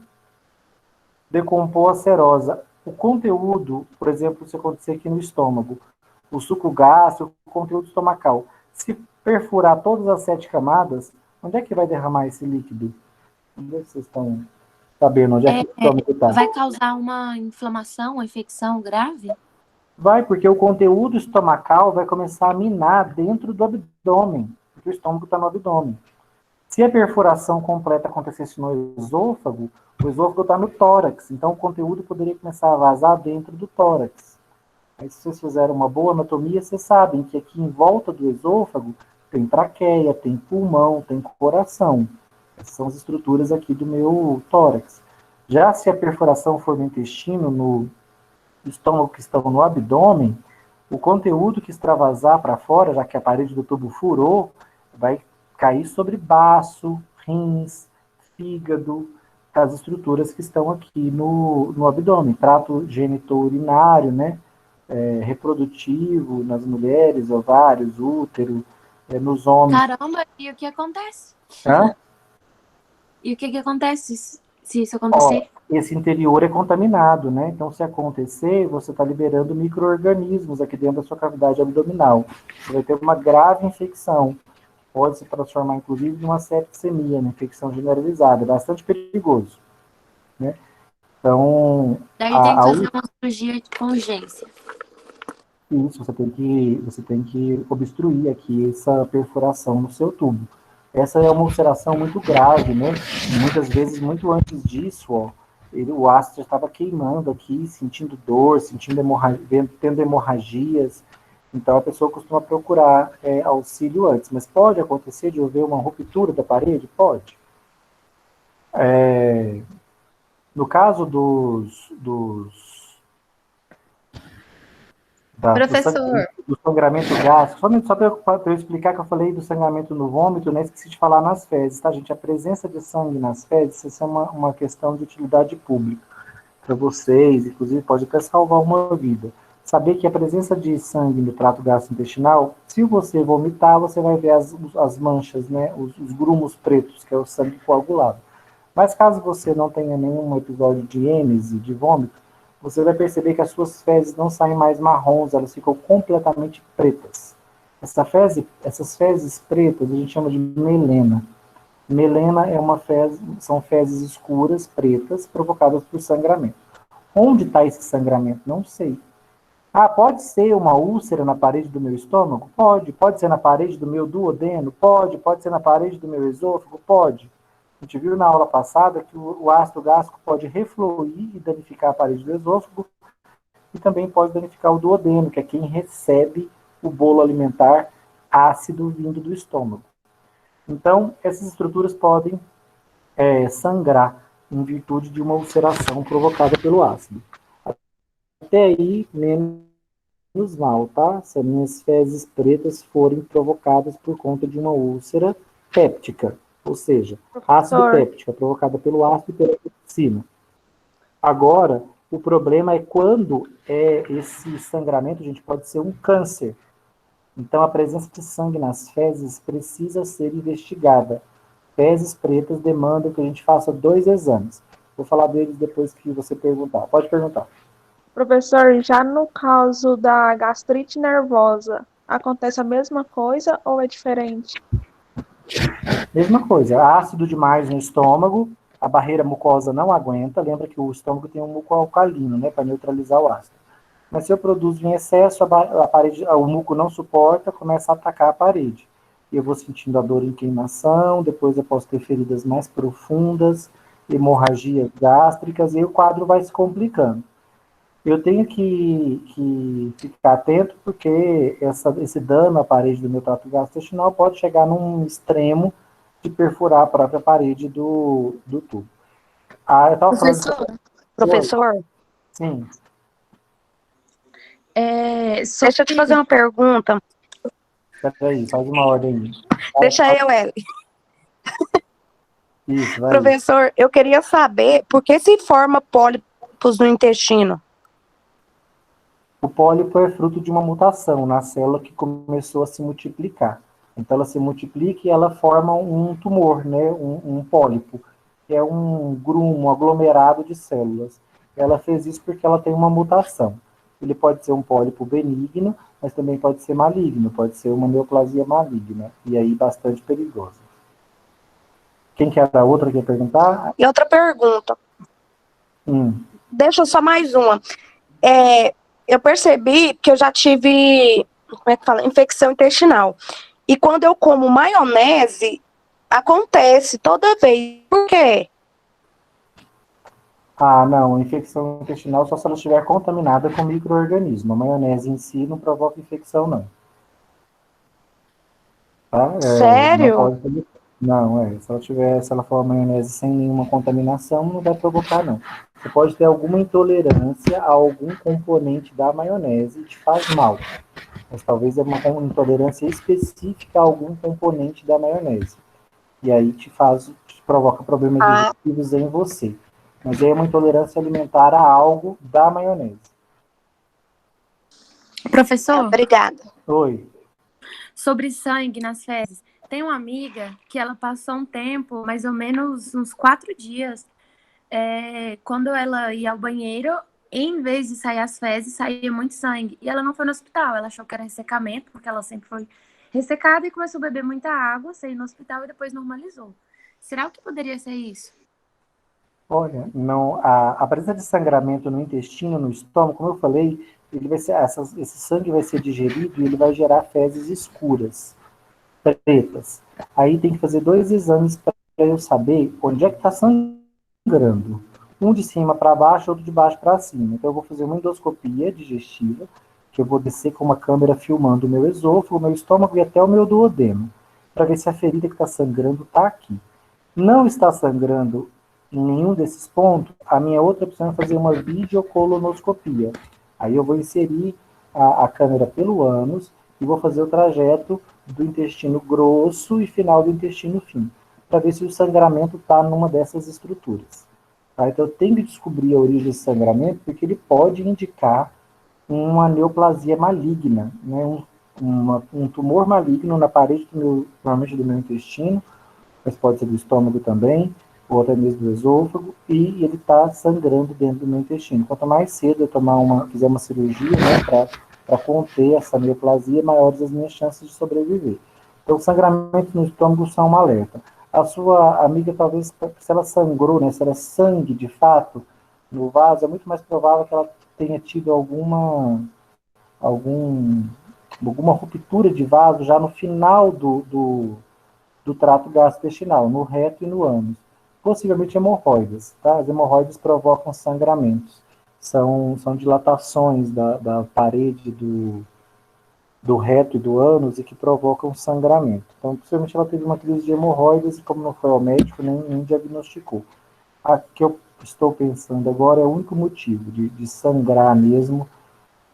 A: decompor a serosa? O conteúdo, por exemplo, se acontecer aqui no estômago, o suco gástrico, o conteúdo estomacal, se perfurar todas as 7 camadas, onde é que vai derramar esse líquido? Onde é que vocês estão sabendo? Onde é que o estômago está?
B: Vai causar uma inflamação, uma infecção grave?
A: Vai, porque o conteúdo estomacal vai começar a minar dentro do abdômen, porque o estômago está no abdômen. Se a perfuração completa acontecesse no esôfago, o esôfago está no tórax, então o conteúdo poderia começar a vazar dentro do tórax. Aí, se vocês fizeram uma boa anatomia, vocês sabem que aqui em volta do esôfago tem traqueia, tem pulmão, tem coração. Essas são as estruturas aqui do meu tórax. Já se a perfuração for no intestino, no estômago que estão no abdômen, o conteúdo que extravasar para fora, já que a parede do tubo furou, vai cair sobre baço, rins, fígado, as estruturas que estão aqui no abdômen, trato genitourinário, né, reprodutivo nas mulheres, ovários, útero, nos homens.
B: Caramba, e o que acontece?
A: Hã?
B: E o que acontece se isso acontecer?
A: Esse interior é contaminado, né? Então, se acontecer, você está liberando micro-organismos aqui dentro da sua cavidade abdominal. Você vai ter uma grave infecção. Pode se transformar, inclusive, em uma septicemia, uma infecção generalizada. É bastante perigoso, né? Então,
B: Daí tem que fazer uma cirurgia com urgência.
A: Isso, você tem que obstruir aqui essa perfuração no seu tubo. Essa é uma ulceração muito grave, né? Muitas vezes, muito antes disso, ó, o ácido já estava queimando aqui, sentindo dor, tendo hemorragias. Então, a pessoa costuma procurar auxílio antes. Mas pode acontecer de haver uma ruptura da parede? Pode. No caso do sangramento gástrico, só para eu explicar que eu falei do sangramento no vômito, né, esqueci de falar nas fezes, tá, gente? A presença de sangue nas fezes, isso é uma questão de utilidade pública para vocês, inclusive pode até salvar uma vida. Saber que a presença de sangue no trato gastrointestinal, se você vomitar, você vai ver as manchas, né, os grumos pretos, que é o sangue coagulado. Mas caso você não tenha nenhum episódio de êmese, de vômito, você vai perceber que as suas fezes não saem mais marrons, elas ficam completamente pretas. Essas fezes pretas a gente chama de melena. Melena são fezes escuras, pretas, provocadas por sangramento. Onde está esse sangramento? Não sei. Pode ser uma úlcera na parede do meu estômago? Pode. Pode ser na parede do meu duodeno? Pode. Pode ser na parede do meu esôfago? Pode. A gente viu na aula passada que o ácido gástrico pode refluir e danificar a parede do esôfago e também pode danificar o duodeno, que é quem recebe o bolo alimentar ácido vindo do estômago. Então, essas estruturas podem sangrar em virtude de uma ulceração provocada pelo ácido. Até aí, menos mal, tá? Se as minhas fezes pretas forem provocadas por conta de uma úlcera péptica. ou seja, ácido
D: Professor,
A: péptico é provocada pelo ácido e pela pepsina. Agora, o problema é quando esse sangramento, gente, pode ser um câncer. Então, a presença de sangue nas fezes precisa ser investigada. Fezes pretas demandam que a gente faça 2 exames. Vou falar deles depois que você perguntar. Pode perguntar.
F: Professor, já no caso da gastrite nervosa, acontece a mesma coisa ou é diferente?
A: Mesma coisa, ácido demais no estômago, a barreira mucosa não aguenta. Lembra que o estômago tem um muco alcalino, né, para neutralizar o ácido. Mas se eu produzo em excesso, a parede, o muco não suporta, começa a atacar a parede. E eu vou sentindo a dor em queimação, depois eu posso ter feridas mais profundas, hemorragias gástricas, e aí o quadro vai se complicando. Eu tenho que ficar atento, porque esse dano à parede do meu trato gastrointestinal pode chegar num extremo de perfurar a própria parede do tubo. Eu estava falando...
G: Professor,
A: Sim.
G: deixa eu te fazer uma pergunta.
A: Peraí, faz uma ordem aí.
G: Deixa eu, Eli.
A: Isso, vai.
G: Professor, eu queria saber por que se forma pólipos no intestino?
A: O pólipo é fruto de uma mutação na célula que começou a se multiplicar. Então, ela se multiplica e ela forma um tumor, né? Um pólipo, que é um grumo, um aglomerado de células. Ela fez isso porque ela tem uma mutação. Ele pode ser um pólipo benigno, mas também pode ser maligno, pode ser uma neoplasia maligna, e aí bastante perigosa. Quem quer dar outra, quer perguntar?
G: E outra pergunta. Deixa só mais uma. Eu percebi que eu já tive, como é que fala? Infecção intestinal. E quando eu como maionese, acontece toda vez. Por quê?
A: Não, infecção intestinal só se ela estiver contaminada com micro-organismo. A maionese em si não provoca infecção, não. Tá?
G: Sério?
A: Se ela for uma maionese sem nenhuma contaminação, não vai provocar, não. Você pode ter alguma intolerância a algum componente da maionese e te faz mal. Mas talvez é uma intolerância específica a algum componente da maionese. E aí te provoca problemas digestivos em você. Mas aí é uma intolerância alimentar a algo da maionese.
B: Professor?
G: Obrigada.
A: Oi.
B: Sobre sangue nas fezes. Tem uma amiga que ela passou um tempo, mais ou menos uns 4 dias, quando ela ia ao banheiro, em vez de sair as fezes, saía muito sangue. E ela não foi no hospital, ela achou que era ressecamento, porque ela sempre foi ressecada e começou a beber muita água, saiu no hospital e depois normalizou. Será que poderia ser isso?
A: Olha, não, a presença de sangramento no intestino, no estômago, como eu falei, esse sangue vai ser digerido e ele vai gerar fezes escuras, pretas. Aí tem que fazer 2 exames para eu saber onde é que está sangrando. Um de cima para baixo, outro de baixo para cima. Então eu vou fazer uma endoscopia digestiva, que eu vou descer com uma câmera filmando o meu esôfago, o meu estômago e até o meu duodeno, para ver se a ferida que está sangrando está aqui. Não está sangrando em nenhum desses pontos, a minha outra opção é fazer uma videocolonoscopia. Aí eu vou inserir a câmera pelo ânus e vou fazer o trajeto do intestino grosso e final do intestino fino, para ver se o sangramento está numa dessas estruturas. Tá? Então eu tenho que descobrir a origem desse sangramento, porque ele pode indicar uma neoplasia maligna, né? Um tumor maligno na parede, normalmente do meu intestino, mas pode ser do estômago também, ou até mesmo do esôfago, e ele está sangrando dentro do meu intestino. Quanto mais cedo eu fizer uma cirurgia, né, para conter essa neoplasia, maiores as minhas chances de sobreviver. Então, sangramentos no estômago são um alerta. A sua amiga, talvez, se ela sangrou, né, se era sangue de fato no vaso, é muito mais provável que ela tenha tido alguma ruptura de vaso já no final do trato gastrointestinal, no reto e no ânus. Possivelmente hemorroidas, tá? As hemorroidas provocam sangramentos. São dilatações da parede do reto e do ânus e que provocam sangramento. Então, possivelmente ela teve uma crise de hemorroidas e, como não foi ao médico, nem diagnosticou. A que eu estou pensando agora é o único motivo de sangrar mesmo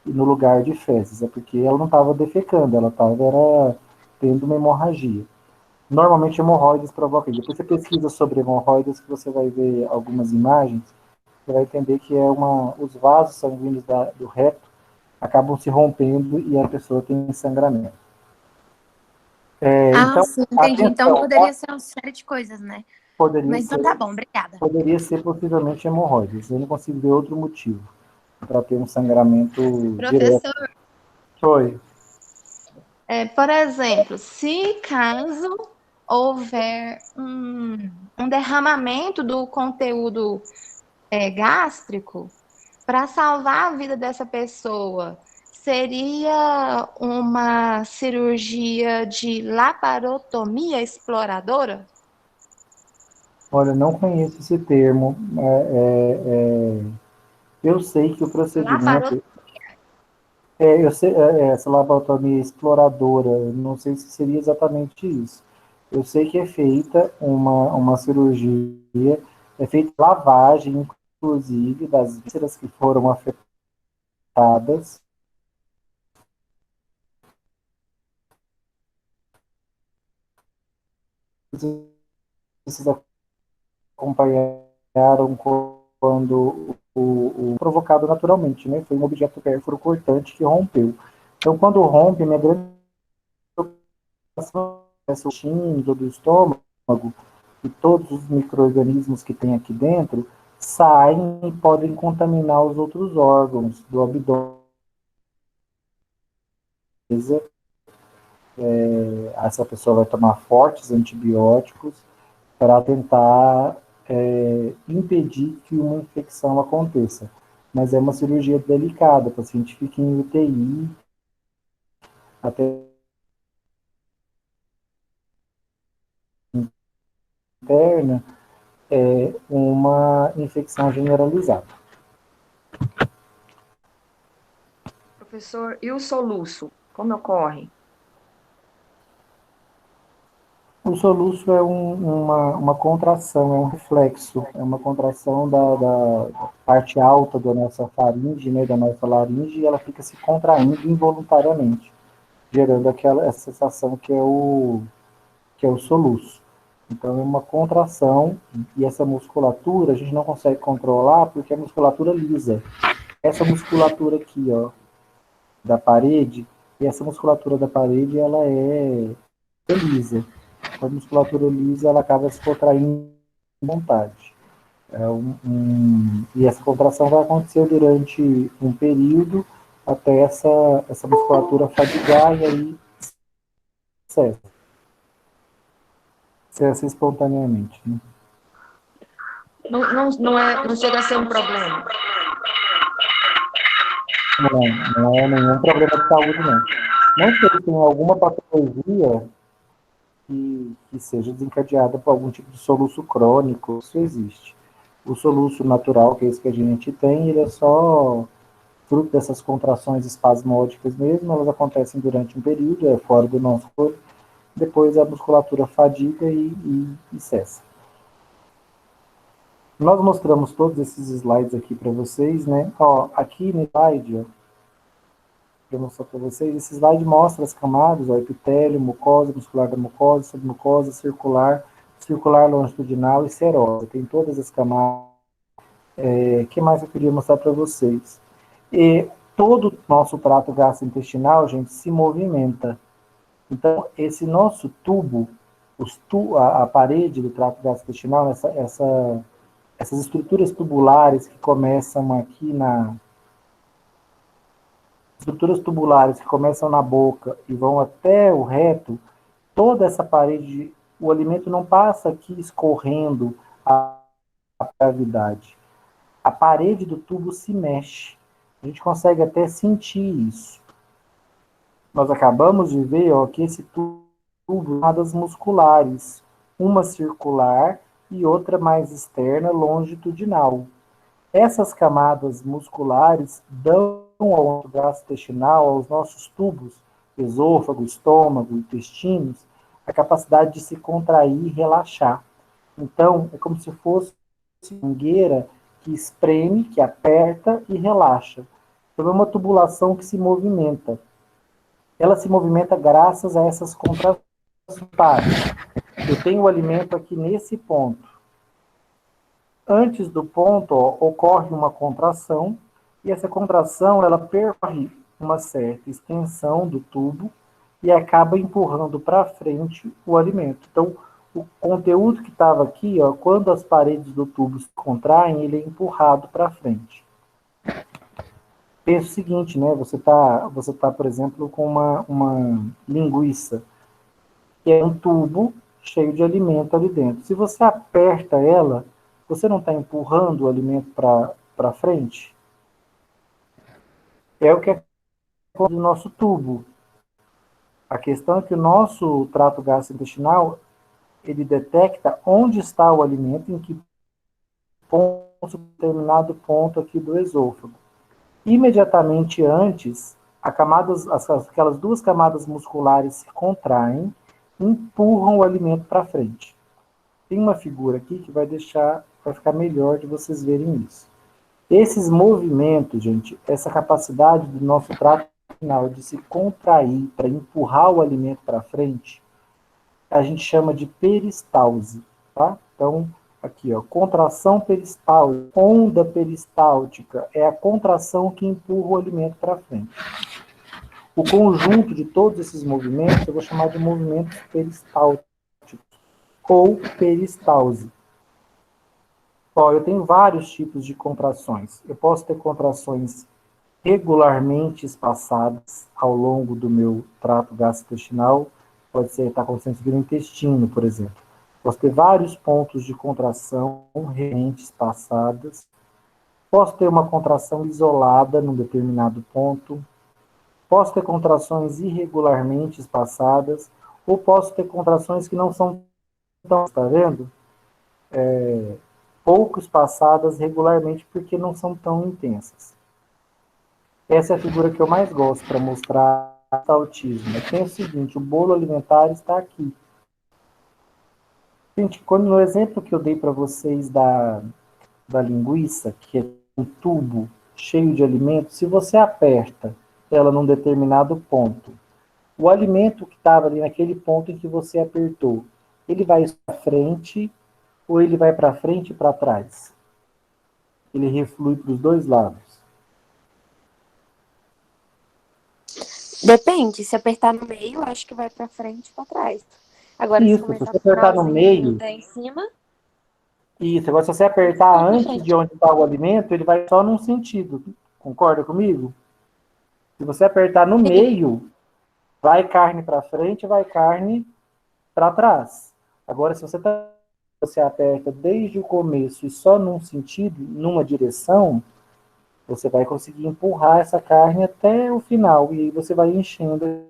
A: no lugar de fezes, é porque ela não estava defecando, ela estava tendo uma hemorragia. Normalmente hemorroides provocam. Depois você pesquisa sobre hemorroidas, que você vai ver algumas imagens, você vai entender que os vasos sanguíneos do reto acabam se rompendo e a pessoa tem sangramento. Então,
B: Sim, entendi. Então
A: atenção,
B: poderia ser uma série de coisas, né?
A: poderia
B: Mas então
A: ser,
B: tá bom, obrigada.
A: poderia ser possivelmente hemorroides. Eu não consigo ver outro motivo para ter um sangramento direto.
H: Professor,
A: Foi.
H: por exemplo, se caso houver um derramamento do conteúdo gástrico, para salvar a vida dessa pessoa, seria uma cirurgia de laparotomia exploradora?
A: Olha, não conheço esse termo. Eu sei que o procedimento. Eu sei, essa laparotomia exploradora, eu não sei se seria exatamente isso. Eu sei que é feita uma cirurgia, é feita lavagem, inclusive, das vísceras que foram afetadas. Vocês acompanharam quando o provocado naturalmente, né? Foi um objeto pérfuro cortante que rompeu. Então, quando rompe, minha grande preocupação é o intestino do estômago e todos os micro-organismos que tem aqui dentro saem e podem contaminar os outros órgãos do abdômen. Essa pessoa vai tomar fortes antibióticos para tentar impedir que uma infecção aconteça. Mas é uma cirurgia delicada, o paciente fica em UTI até interna, uma infecção generalizada.
I: Professor, e o soluço? Como ocorre?
A: O soluço é uma contração, é um reflexo, é uma contração da parte alta da nossa faringe, né, da nossa laringe, e ela fica se contraindo involuntariamente, gerando essa sensação que é o soluço. Então, é uma contração, e essa musculatura a gente não consegue controlar porque é musculatura lisa. Essa musculatura aqui, ó, da parede, e essa musculatura da parede, ela é lisa. A musculatura lisa, ela acaba se contraindo à vontade. E essa contração vai acontecer durante um período até essa musculatura fadigar e aí cessa espontaneamente. Né?
I: Não chega a ser um problema.
A: Não é nenhum problema de saúde, não. Não sei se tem alguma patologia que seja desencadeada por algum tipo de soluço crônico, isso existe. O soluço natural, que é esse que a gente tem, ele é só fruto dessas contrações espasmódicas mesmo, elas acontecem durante um período, é fora do nosso corpo, depois a musculatura fadiga e cessa. Nós mostramos todos esses slides aqui para vocês, né? Ó, aqui no slide, ó, para mostrar para vocês, esse slide mostra as camadas, ó, epitélio, mucosa, muscular da mucosa, submucosa, circular, circular longitudinal e serosa. Tem todas as camadas. O que mais eu queria mostrar para vocês? E todo o nosso trato gastrointestinal, gente, se movimenta. Então, esse nosso tubo, a parede do trato gastrointestinal, essas estruturas tubulares que começam aqui estruturas tubulares que começam na boca e vão até o reto, toda essa parede, o alimento não passa aqui escorrendo a cavidade. A parede do tubo se mexe. A gente consegue até sentir isso. Nós acabamos de ver, ó, que esse tubo chamadas musculares, uma circular e outra mais externa, longitudinal. Essas camadas musculares dão ao gastrointestinal, aos nossos tubos, esôfago, estômago, intestinos, a capacidade de se contrair e relaxar. Então, é como se fosse uma mangueira que espreme, que aperta e relaxa. Então, é uma tubulação que se movimenta. Ela se movimenta graças a essas contrações. Eu tenho o alimento aqui nesse ponto. Antes do ponto, ó, ocorre uma contração, e essa contração ela percorre uma certa extensão do tubo e acaba empurrando para frente o alimento. Então, o conteúdo que estava aqui, ó, quando as paredes do tubo se contraem, ele é empurrado para frente. Pensa o seguinte, né? Você tá, por exemplo, com uma linguiça, que é um tubo cheio de alimento ali dentro. Se você aperta ela, você não está empurrando o alimento para frente? É o que é o nosso tubo. A questão é que o nosso trato gastrointestinal, ele detecta onde está o alimento, em que ponto, determinado ponto aqui do esôfago. Imediatamente antes, aquelas duas camadas musculares se contraem, empurram o alimento para frente. Tem uma figura aqui que vai ficar melhor de vocês verem isso. Esses movimentos, gente, essa capacidade do nosso trato intestinal de se contrair para empurrar o alimento para frente, a gente chama de peristalse, tá? Então, aqui, ó, contração peristáltica, onda peristáltica, é a contração que empurra o alimento para frente. O conjunto de todos esses movimentos eu vou chamar de movimentos peristálticos ou peristalse. Ó, eu tenho vários tipos de contrações. Eu posso ter contrações regularmente espaçadas ao longo do meu trato gastrointestinal. Pode ser estar acontecendo no intestino, por exemplo. Posso ter vários pontos de contração realmente espaçadas. Posso ter uma contração isolada num determinado ponto. Posso ter contrações irregularmente espaçadas. Ou posso ter contrações que não são tão, está vendo? Pouco espaçadas regularmente porque não são tão intensas. Essa é a figura que eu mais gosto para mostrar o autismo. Tem o seguinte, o bolo alimentar está aqui. Gente, no exemplo que eu dei para vocês da linguiça, que é um tubo cheio de alimento, se você aperta ela num determinado ponto, o alimento que estava ali naquele ponto em que você apertou, ele vai para frente ou ele vai para frente e para trás? Ele reflui para os dois lados.
B: Depende, se apertar no meio, acho que vai pra frente e pra trás. Agora,
A: Isso,
B: se começar
A: você
B: no
A: apertar no
B: finalzinho e
A: meio,
B: grudar em cima,
A: isso, agora se você apertar
B: pra
A: antes
B: frente.
A: de onde está o alimento, ele vai só num sentido. Concorda comigo? Se você apertar no meio, vai carne para frente, vai carne para trás. Agora, se você aperta desde o começo e só num sentido, numa direção, você vai conseguir empurrar essa carne até o final e aí você vai enchendo.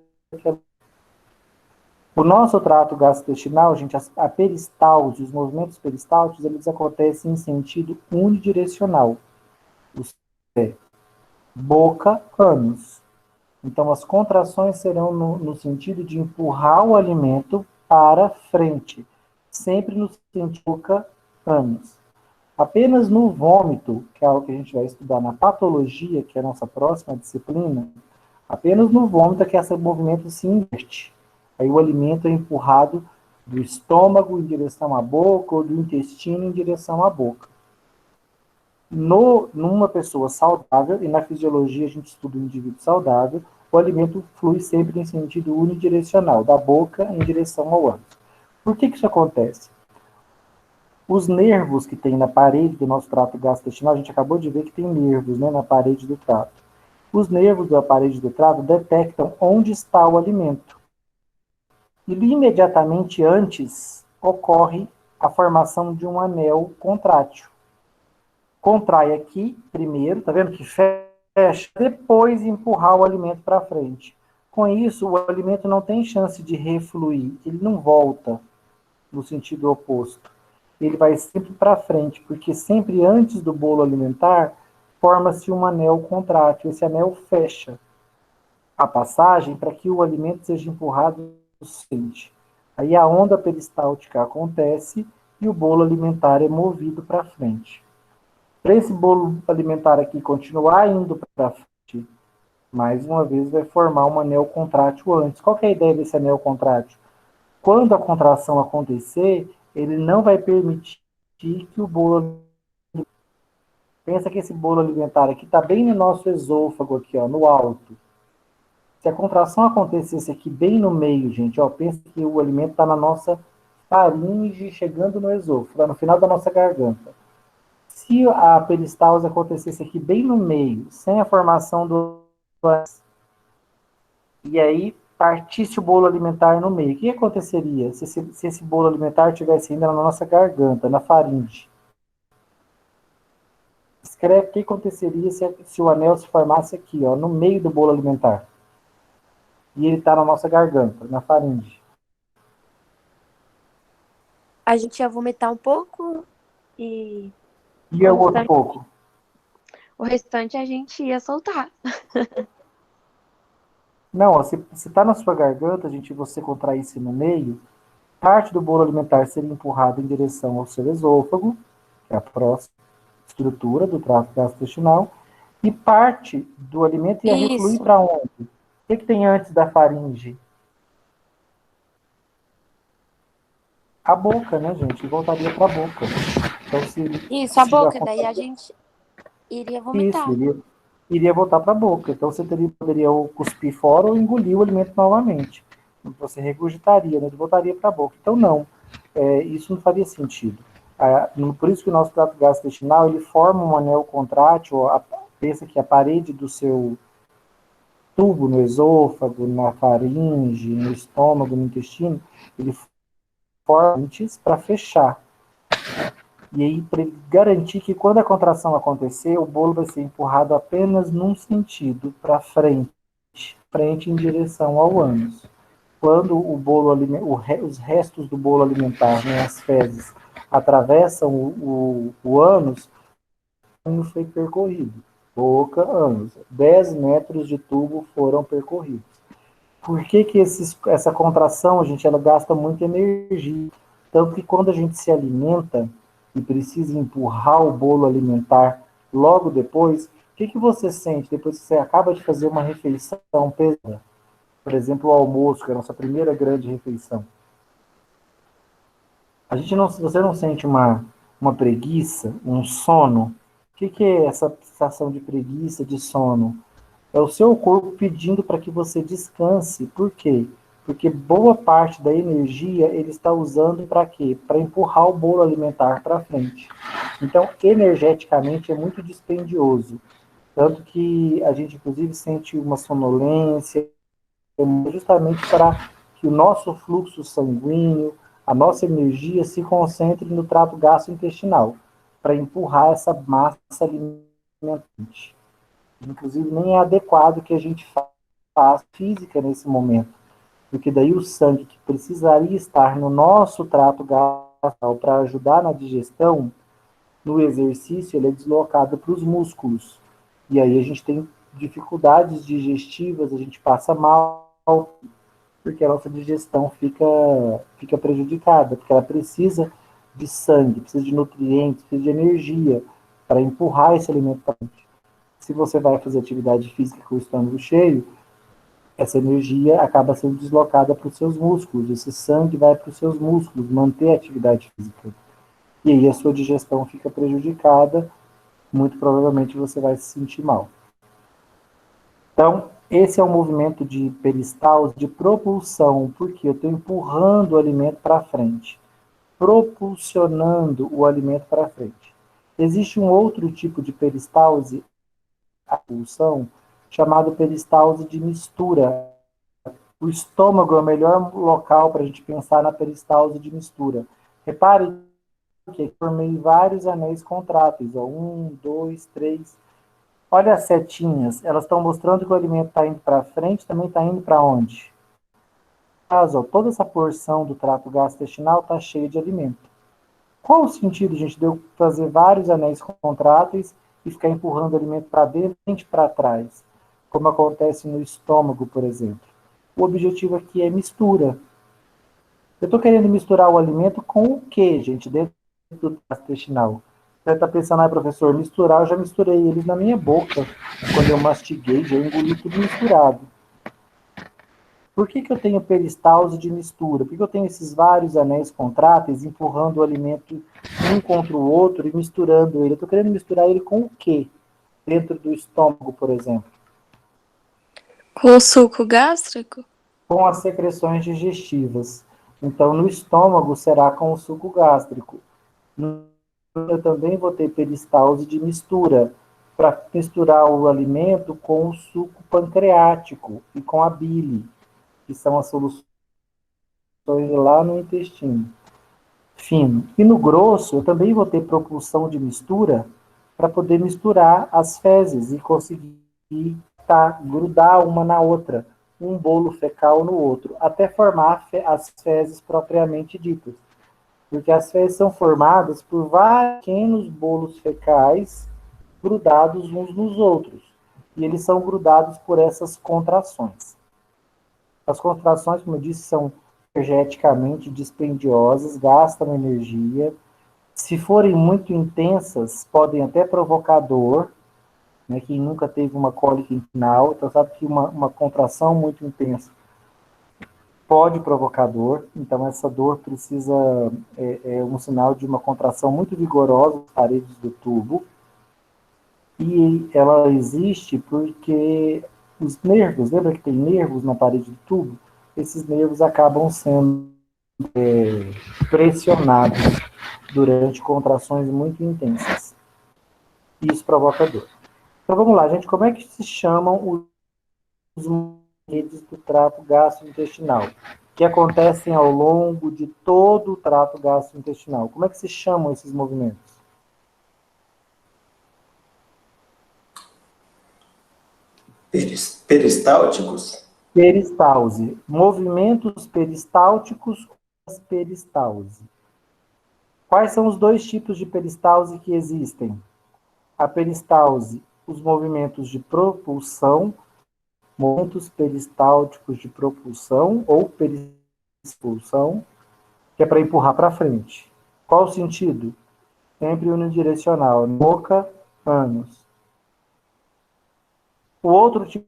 A: O nosso trato gastrointestinal, gente, a peristalse, os movimentos peristálticos, eles acontecem em sentido unidirecional. Boca, ânus. Então, as contrações serão no sentido de empurrar o alimento para frente, sempre no sentido boca, ânus. Apenas no vômito, que é algo que a gente vai estudar na patologia, que é a nossa próxima disciplina, apenas no vômito é que esse movimento se inverte. Aí o alimento é empurrado do estômago em direção à boca ou do intestino em direção à boca. Numa pessoa saudável, e na fisiologia a gente estuda o indivíduo saudável, o alimento flui sempre em sentido unidirecional, da boca em direção ao ânus. Por que isso acontece? Os nervos que tem na parede do nosso trato gastrointestinal, a gente acabou de ver que tem nervos, né, na parede do trato. Os nervos da parede do trato detectam onde está o alimento. E imediatamente antes ocorre a formação de um anel contrátil. Contrai aqui primeiro, tá vendo que fecha, depois empurrar o alimento para frente. Com isso, o alimento não tem chance de refluir, ele não volta no sentido oposto. Ele vai sempre para frente, porque sempre antes do bolo alimentar, forma-se um anel contrátil. Esse anel fecha a passagem para que o alimento seja empurrado no frente. Aí a onda peristáltica acontece e o bolo alimentar é movido para frente. Para esse bolo alimentar aqui continuar indo para frente, mais uma vez vai formar um anel contrátil antes. Qual que é a ideia desse anel contrátil? Quando a contração acontecer, ele não vai permitir que o bolo... Pensa que esse bolo alimentar aqui está bem no nosso esôfago, aqui, ó, no alto. Se a contração acontecesse aqui bem no meio, gente, ó, pensa que o alimento está na nossa faringe, chegando no esôfago, tá no final da nossa garganta. Se a peristalse acontecesse aqui bem no meio, sem a formação do... E aí partisse o bolo alimentar no meio, o que aconteceria se esse bolo alimentar estivesse ainda na nossa garganta, na faringe? Escreve o que aconteceria se o anel se formasse aqui, ó, no meio do bolo alimentar. E ele está na nossa garganta, na faringe.
B: A gente ia vomitar um pouco e
A: E o outro pouco?
B: o restante a gente ia soltar.
A: Não, ó, se está na sua garganta, gente, você contraísse no meio, parte do bolo alimentar seria empurrada em direção ao seu esôfago, que é a próxima estrutura do trato gastrointestinal, e parte do alimento ia refluir para onde? O que tem antes da faringe? A boca, né, gente? Voltaria para a boca. Então,
B: Isso, a boca, daí a gente iria vomitar.
A: Isso, iria voltar para a boca. Então, você poderia ou cuspir fora ou engolir o alimento novamente. Você regurgitaria, né? Ele voltaria para a boca. Então, não. Isso não faria sentido. Por isso que o nosso trato gastrointestinal, ele forma um anel contrátil, pensa que a parede do seu tubo no esôfago, na faringe, no estômago, no intestino, ele forma para fechar. E aí, para garantir que quando a contração acontecer, o bolo vai ser empurrado apenas num sentido, para frente em direção ao ânus. Quando o bolo, os restos do bolo alimentar, né, as fezes, atravessam o ânus, o ânus foi percorrido. Boca, ânus. 10 metros de tubo foram percorridos. Por que essa contração, gente, ela gasta muita energia? Tanto que quando a gente se alimenta e precisa empurrar o bolo alimentar logo depois, o que você sente depois que você acaba de fazer uma refeição pesada? Por exemplo, o almoço, que é a nossa primeira grande refeição. Você não sente uma preguiça, um sono? O que é essa sensação de preguiça, de sono? É o seu corpo pedindo para que você descanse. Por quê? Porque boa parte da energia ele está usando para quê? Para empurrar o bolo alimentar para frente. Então, energeticamente, é muito dispendioso. Tanto que a gente, inclusive, sente uma sonolência, justamente para que o nosso fluxo sanguíneo, a nossa energia se concentre no trato gastrointestinal, para empurrar essa massa alimentante. Inclusive, nem é adequado que a gente faça física nesse momento, porque daí o sangue que precisaria estar no nosso trato gastrointestinal para ajudar na digestão, no exercício, ele é deslocado para os músculos. E aí a gente tem dificuldades digestivas, a gente passa mal, porque a nossa digestão fica prejudicada, porque ela precisa de sangue, precisa de nutrientes, precisa de energia para empurrar esse alimento para frente. Se você vai fazer atividade física com o estômago cheio, essa energia acaba sendo deslocada para os seus músculos, esse sangue vai para os seus músculos, manter a atividade física. E aí a sua digestão fica prejudicada, muito provavelmente você vai se sentir mal. Então, esse é um movimento de peristalse, de propulsão, porque eu estou empurrando o alimento para frente, propulsionando o alimento para frente. Existe um outro tipo de peristalse, a propulsão, chamado peristalse de mistura. O estômago é o melhor local para a gente pensar na peristalse de mistura. Repare que eu formei vários anéis contráteis, ó, 1, 2, 3. Olha as setinhas, elas estão mostrando que o alimento está indo para frente, também está indo para onde? Ó, toda essa porção do trato gastrointestinal está cheia de alimento. Qual o sentido, gente, de eu fazer vários anéis contráteis e ficar empurrando o alimento para dentro e para trás? Como acontece no estômago, por exemplo. O objetivo aqui é mistura. Eu estou querendo misturar o alimento com o quê, gente, dentro do trato intestinal? Você está pensando, professor, misturar, eu já misturei eles na minha boca. Quando eu mastiguei, já engoli tudo misturado. Por que eu tenho peristalse de mistura? Por que eu tenho esses vários anéis contráteis empurrando o alimento um contra o outro e misturando ele? Eu estou querendo misturar ele com o quê? Dentro do estômago, por exemplo.
B: Com o suco gástrico?
A: Com as secreções digestivas. Então, no estômago será com o suco gástrico. Eu também vou ter peristalse de mistura, para misturar o alimento com o suco pancreático e com a bile, que são as soluções lá no intestino fino. E no grosso, eu também vou ter propulsão de mistura para poder misturar as fezes e conseguir grudar uma na outra, um bolo fecal no outro, até formar as fezes propriamente ditas. Porque as fezes são formadas por vários pequenos bolos fecais grudados uns nos outros. E eles são grudados por essas contrações. As contrações, como eu disse, são energeticamente dispendiosas, gastam energia. Se forem muito intensas, podem até provocar dor. Né? Quem nunca teve uma cólica inguinal, então sabe que uma contração muito intensa pode provocar dor. Então essa dor precisa é um sinal de uma contração muito vigorosa das paredes do tubo. E ela existe porque os nervos, lembra que tem nervos na parede do tubo? Esses nervos acabam sendo pressionados durante contrações muito intensas. E isso provoca dor. Então vamos lá, gente, como é que se chamam os redes do trato gastrointestinal, que acontecem ao longo de todo o trato gastrointestinal? Como é que se chamam esses movimentos?
J: Peristálticos?
A: Peristalse. Movimentos peristálticos ou peristalse. Quais são os dois tipos de peristalse que existem? A peristalse, os movimentos de propulsão, movimentos peristálticos de propulsão ou perispulsão, que é para empurrar para frente. Qual o sentido? Sempre unidirecional, boca, ânus. O outro tipo,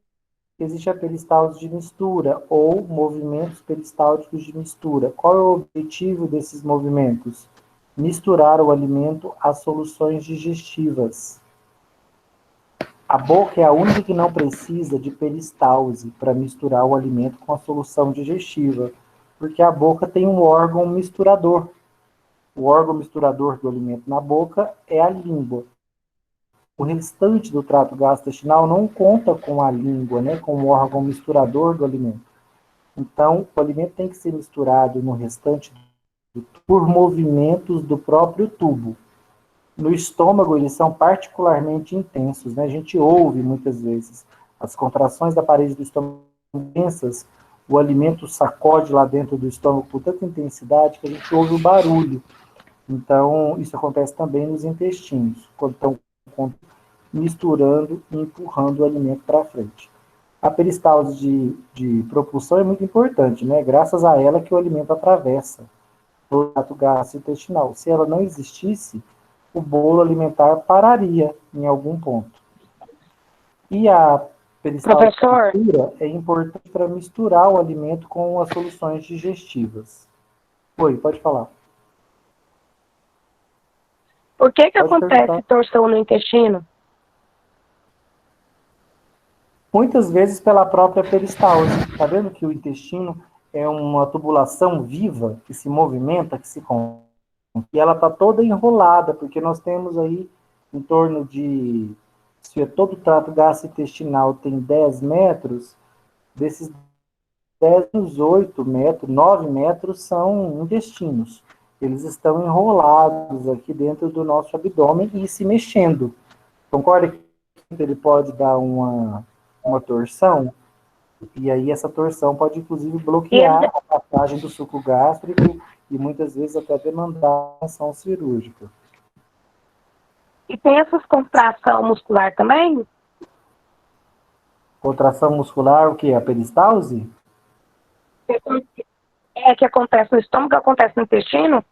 A: existe a peristalse de mistura, ou movimentos peristálticos de mistura. Qual é o objetivo desses movimentos? Misturar o alimento às soluções digestivas. A boca é a única que não precisa de peristalse para misturar o alimento com a solução digestiva, porque a boca tem um órgão misturador. O órgão misturador do alimento na boca é a língua. O restante do trato gastrointestinal não conta com a língua, né, com o órgão misturador do alimento. Então, o alimento tem que ser misturado no restante por movimentos do próprio tubo. No estômago, eles são particularmente intensos, né? A gente ouve muitas vezes as contrações da parede do estômago intensas, o alimento sacode lá dentro do estômago com tanta intensidade que a gente ouve o barulho. Então, isso acontece também nos intestinos, quando estão misturando e empurrando o alimento para frente. A peristalse de propulsão é muito importante, né? Graças a ela que o alimento atravessa o trato gastrointestinal. Se ela não existisse, o bolo alimentar pararia em algum ponto. E a peristalse de mistura é importante para misturar o alimento com as soluções digestivas. Oi, pode falar.
G: Por que
A: Pode
G: acontece
A: perguntar.
G: torção no intestino?
A: Muitas vezes pela própria peristalse. Está vendo que o intestino é uma tubulação viva que se movimenta, que se e ela está toda enrolada, porque nós temos aí em torno de, se todo o trato gastrointestinal tem 10 metros, desses 10, 8 metros, 9 metros são intestinos. Eles estão enrolados aqui dentro do nosso abdômen e se mexendo. Concorda que ele pode dar uma torção? E aí essa torção pode, inclusive, bloquear a passagem do suco gástrico e muitas vezes até demandar ação cirúrgica.
G: E tem essas contração muscular também?
A: Contração muscular, o quê? A peristalse?
G: É que acontece no estômago, acontece no intestino?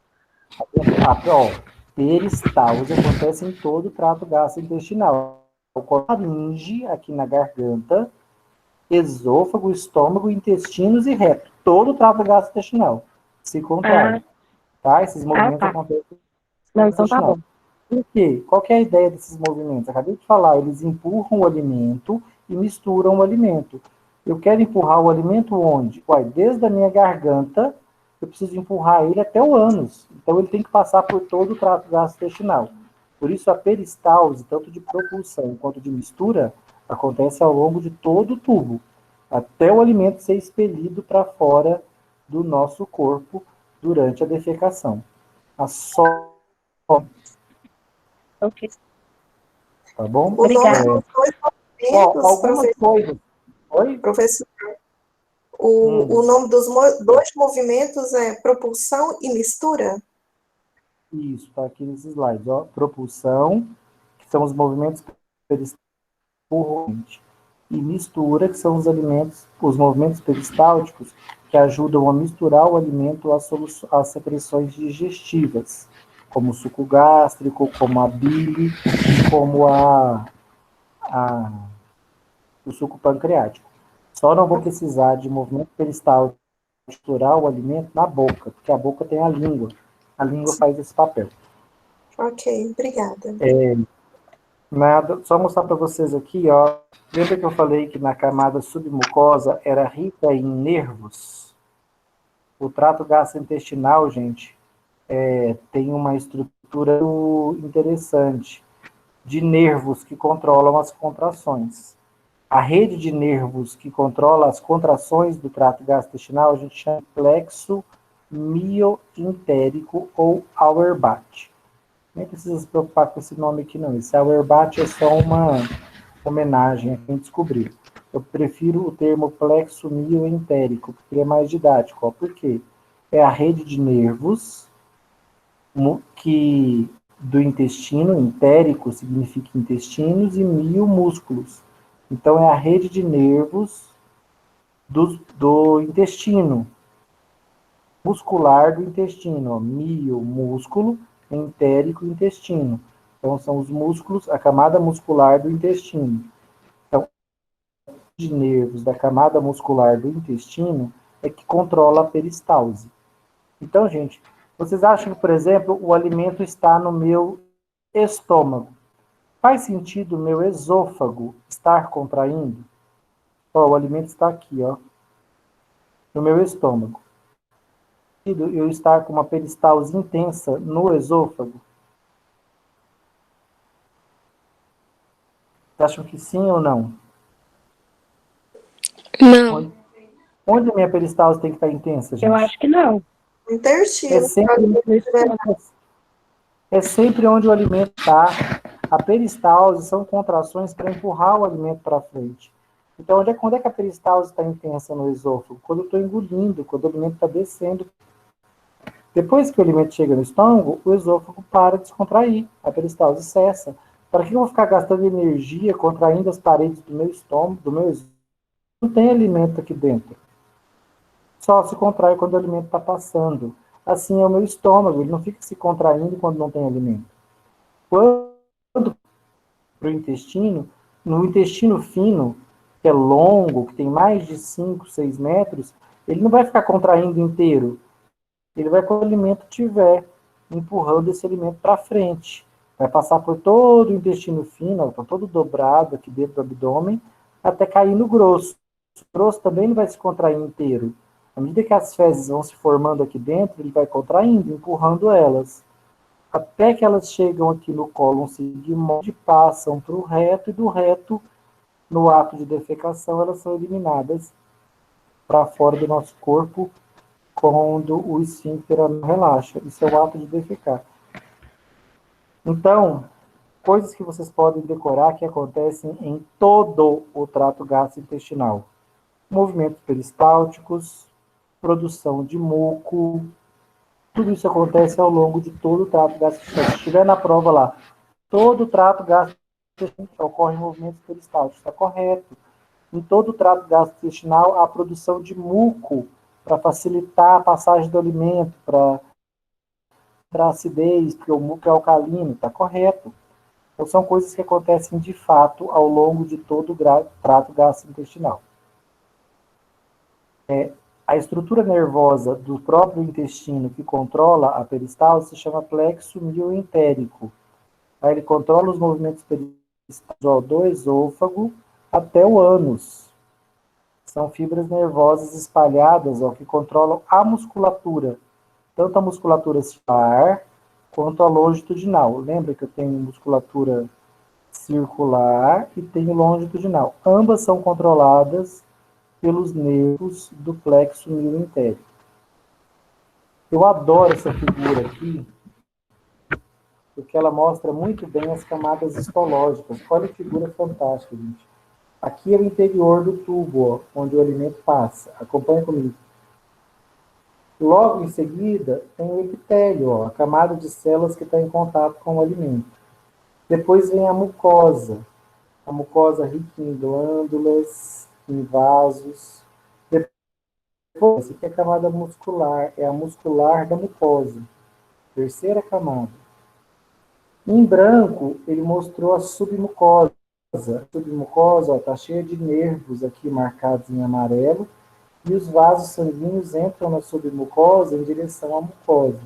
A: Peristalse acontece em todo o trato gastrointestinal. O faringe aqui na garganta esôfago, estômago, intestinos e reto. Todo o trato gastrointestinal se contrai. Tá? Esses movimentos
B: tá.
A: acontecem
B: Não, então tá bom.
A: Por quê? Qual que é a ideia desses movimentos? Acabei de falar, eles empurram o alimento e misturam o alimento. Eu quero empurrar o alimento onde? Uai, desde a minha garganta, eu preciso empurrar ele até o ânus. Então, ele tem que passar por todo o trato gastrointestinal. Por isso, a peristalse, tanto de propulsão quanto de mistura, acontece ao longo de todo o tubo, até o alimento ser expelido para fora do nosso corpo durante a defecação. A
B: Ok.
A: Tá bom?
J: O nome dos dois movimentos,
A: algumas coisas. Oi?
J: Professor, o nome dos dois movimentos é propulsão e mistura?
A: Isso, tá aqui nesses slides, ó. Propulsão, que são os movimentos peristálticos, e mistura, que são os movimentos peristálticos, que ajudam a misturar o alimento às secreções digestivas, como o suco gástrico, como a bile, como o suco pancreático. Só não vou precisar de movimento peristáltico misturar o alimento na boca, porque a boca tem a língua. A língua faz esse papel.
J: Ok, obrigada.
A: Nada, só mostrar para vocês aqui, ó. Lembra que eu falei que na camada submucosa era rica em nervos? O trato gastrointestinal, gente, tem uma estrutura interessante de nervos que controlam as contrações. A rede de nervos que controla as contrações do trato gastrointestinal a gente chama de plexo mioentérico ou Auerbach. Nem precisa se preocupar com esse nome aqui, não. Esse Auerbach é só uma homenagem a quem descobriu. Eu prefiro o termo plexo mioentérico, porque ele é mais didático. Ó. Por quê? É a rede de nervos do intestino, entérico significa intestinos, e mio, músculos. Então, é a rede de nervos do intestino, muscular do intestino. Ó. Mio, músculo, entérico, intestino. Então, são os músculos, a camada muscular do intestino. Então, a rede de nervos da camada muscular do intestino é que controla a peristalse. Então, gente, vocês acham que, por exemplo, o alimento está no meu estômago? Faz sentido o meu esôfago estar contraindo? Ó, o alimento está aqui, ó, no meu estômago. Eu estar com uma peristalse intensa no esôfago? Vocês acham que sim ou não?
B: Não.
A: Onde a minha peristalse tem que estar intensa, gente?
B: Eu acho que não.
J: Intestino.
A: É sempre onde o alimento está. A peristalse são contrações para empurrar o alimento para frente. Então, quando é que a peristalse está intensa no esôfago? Quando eu estou engolindo, quando o alimento está descendo. Depois que o alimento chega no estômago, o esôfago para de descontrair. A peristalse cessa. Para que eu vou ficar gastando energia contraindo as paredes do meu estômago, do meu esôfago? Não tem alimento aqui dentro. Só se contrai quando o alimento está passando. Assim é o meu estômago, ele não fica se contraindo quando não tem alimento. Quando para o intestino, no intestino fino, que é longo, que tem mais de 5, 6 metros, ele não vai ficar contraindo inteiro. Ele vai, quando o alimento estiver empurrando esse alimento para frente. Vai passar por todo o intestino fino, está todo dobrado aqui dentro do abdômen, até cair no grosso. O grosso também não vai se contrair inteiro. À medida que as fezes vão se formando aqui dentro, ele vai contraindo, empurrando elas. Até que elas chegam aqui no cólon sigmoide, passam para o reto, e do reto, no ato de defecação, elas são eliminadas para fora do nosso corpo, quando o esfíncter relaxa. Isso é o ato de defecar. Então, coisas que vocês podem decorar que acontecem em todo o trato gastrointestinal. Movimentos peristálticos, produção de muco, tudo isso acontece ao longo de todo o trato gastrointestinal. Se estiver na prova lá, todo o trato gastrointestinal ocorre movimentos peristálticos, está correto. Em todo o trato gastrointestinal, há produção de muco para facilitar a passagem do alimento, para a acidez, porque o muco é alcalino, está correto. Então, são coisas que acontecem de fato ao longo de todo o trato gastrointestinal. A estrutura nervosa do próprio intestino que controla a peristalse se chama plexo mioentérico. Aí ele controla os movimentos peristalses do esôfago até o ânus. São fibras nervosas espalhadas que controlam a musculatura, tanto a musculatura circular quanto a longitudinal. Lembra que eu tenho musculatura circular e tenho longitudinal. Ambas são controladas pelos nervos do plexo mioentérico. Eu adoro essa figura aqui, porque ela mostra muito bem as camadas histológicas. Olha que figura fantástica, gente. Aqui é o interior do tubo, onde o alimento passa. Acompanha comigo. Logo em seguida, tem o epitélio, a camada de células que está em contato com o alimento. Depois vem a mucosa rica em glândulas, em vasos. Depois, essa aqui é a camada muscular, é a muscular da mucosa. Terceira camada. Em branco, ele mostrou a submucosa. A submucosa está cheia de nervos aqui marcados em amarelo, e os vasos sanguíneos entram na submucosa em direção à mucosa.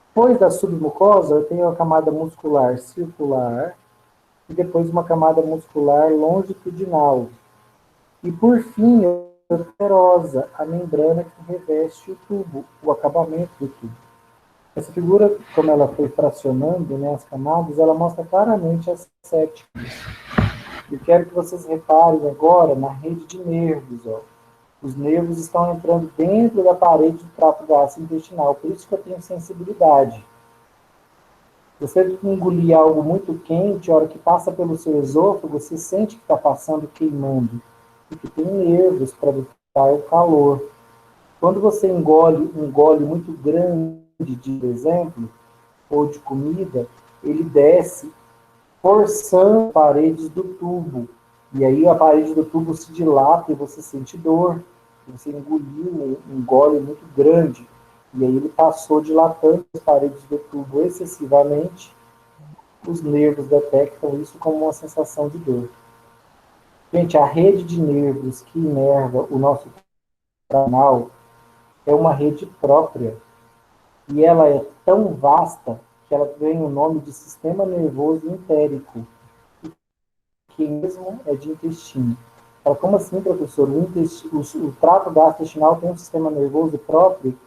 A: Depois da submucosa, eu tenho a camada muscular circular e depois uma camada muscular longitudinal. E, por fim, a serosa, a membrana que reveste o tubo, o acabamento do tubo. Essa figura, como ela foi fracionando, né, as camadas, ela mostra claramente as sépticas. Eu quero que vocês reparem agora na rede de nervos. Os nervos estão entrando dentro da parede do trato gastrointestinal, por isso que eu tenho sensibilidade. Se você engolir algo muito quente, a hora que passa pelo seu esôfago, você sente que está passando queimando, porque tem nervos para evitar o calor. Quando você engole um gole muito grande, de exemplo, ou de comida, ele desce forçando as paredes do tubo. E aí a parede do tubo se dilata e você sente dor. Você engoliu um gole muito grande. E aí ele passou dilatando as paredes do tubo excessivamente. Os nervos detectam isso como uma sensação de dor. Gente, a rede de nervos que inerva o nosso canal é uma rede própria. E ela é tão vasta que ela ganha o nome de sistema nervoso entérico, que mesmo é de intestino. Fala, como assim, professor? O trato gastrointestinal tem um sistema nervoso próprio?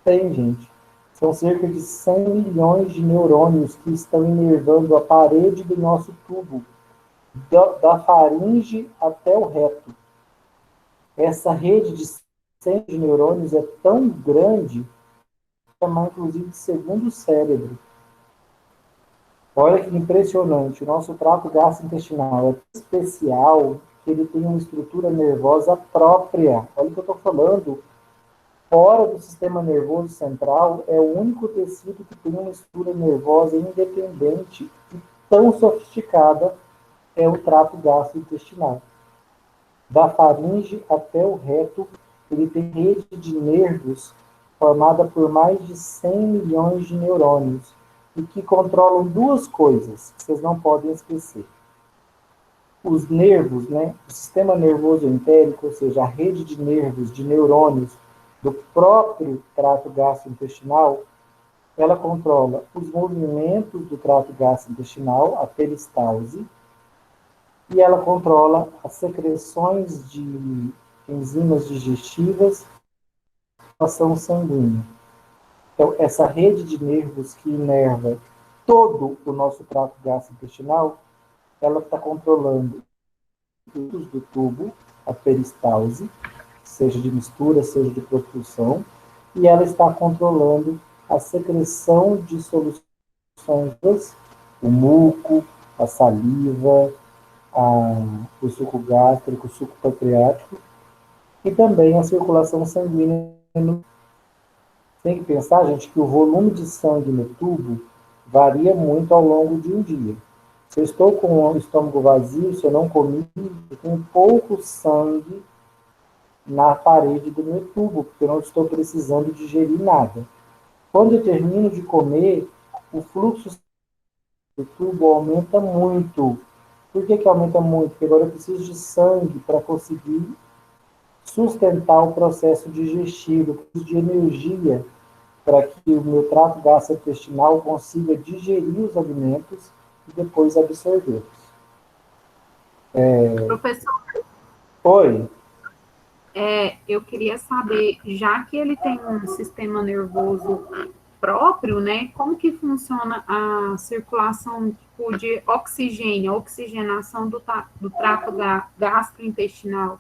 A: Tem, gente. São cerca de 100 milhões de neurônios que estão inervando a parede do nosso tubo, da faringe até o reto. Essa rede de 100 de neurônios é tão grande, chamar inclusive de segundo cérebro. Olha que impressionante, o nosso trato gastrointestinal é tão especial que ele tem uma estrutura nervosa própria. Olha o que eu estou falando. Fora do sistema nervoso central, é o único tecido que tem uma estrutura nervosa independente e tão sofisticada é o trato gastrointestinal. Da faringe até o reto, ele tem rede de nervos formada por mais de 100 milhões de neurônios e que controlam duas coisas que vocês não podem esquecer. Os nervos, né, o sistema nervoso entérico, ou seja, a rede de nervos, de neurônios do próprio trato gastrointestinal, ela controla os movimentos do trato gastrointestinal, a peristalse, e ela controla as secreções de enzimas digestivas, ação sanguínea. Então, essa rede de nervos que inerva todo o nosso trato gastrointestinal, ela está controlando os do tubo, a peristalse, seja de mistura, seja de propulsão, e ela está controlando a secreção de soluções, o muco, a saliva, o suco gástrico, o suco pancreático, e também a circulação sanguínea. Tem que pensar, gente, que o volume de sangue no tubo varia muito ao longo de um dia. Se eu estou com o estômago vazio, se eu não comi, eu tenho pouco sangue na parede do meu tubo, porque eu não estou precisando digerir nada. Quando eu termino de comer, o fluxo do tubo aumenta muito. Por que aumenta muito? Porque agora eu preciso de sangue para conseguir sustentar o processo digestivo, de energia para que o meu trato gastrointestinal consiga digerir os alimentos e depois absorvê-los.
E: Professor,
A: Oi,
E: eu queria saber, já que ele tem um sistema nervoso próprio, né? Como que funciona a circulação tipo, de oxigênio, a oxigenação do trato gastrointestinal?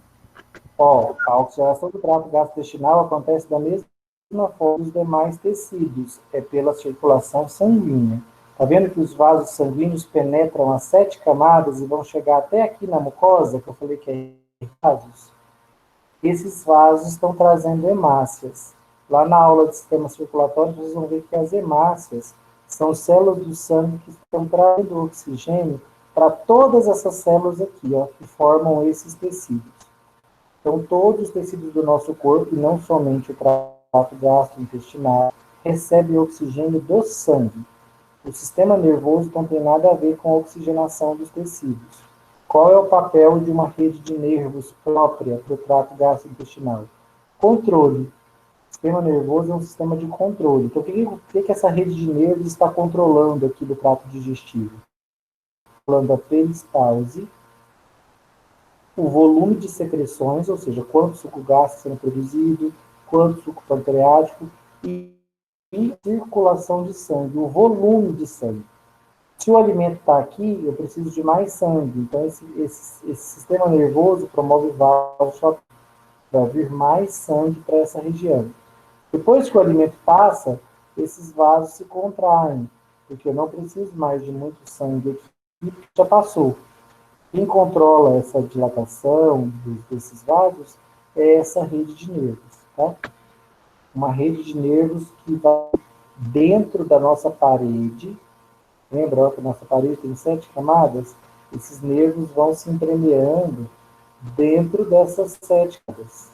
A: a oxigenação do trato gastrointestinal acontece da mesma forma dos demais tecidos, é pela circulação sanguínea. Está vendo que os vasos sanguíneos penetram as 7 camadas e vão chegar até aqui na mucosa, que eu falei que é vasos? Esses vasos estão trazendo hemácias. Lá na aula de sistema circulatório, vocês vão ver que as hemácias são células do sangue que estão trazendo oxigênio para todas essas células aqui, ó, que formam esses tecidos. Então, todos os tecidos do nosso corpo, e não somente o trato gastrointestinal, recebem oxigênio do sangue. O sistema nervoso não tem nada a ver com a oxigenação dos tecidos. Qual é o papel de uma rede de nervos própria para o trato gastrointestinal? Controle. O sistema nervoso é um sistema de controle. Então, o que essa rede de nervos está controlando aqui do trato digestivo? Controlando a peristalse, o volume de secreções, ou seja, quanto suco gástrico sendo produzido, quanto suco pancreático, e circulação de sangue, o volume de sangue. Se o alimento está aqui, eu preciso de mais sangue. Então, esse sistema nervoso promove vasos para vir mais sangue para essa região. Depois que o alimento passa, esses vasos se contraem, porque eu não preciso mais de muito sangue aqui, porque já passou. Quem controla essa dilatação desses vasos é essa rede de nervos, tá? Uma rede de nervos que vai dentro da nossa parede. Lembra que a nossa parede tem 7 camadas? Esses nervos vão se entremeando dentro dessas 7 camadas.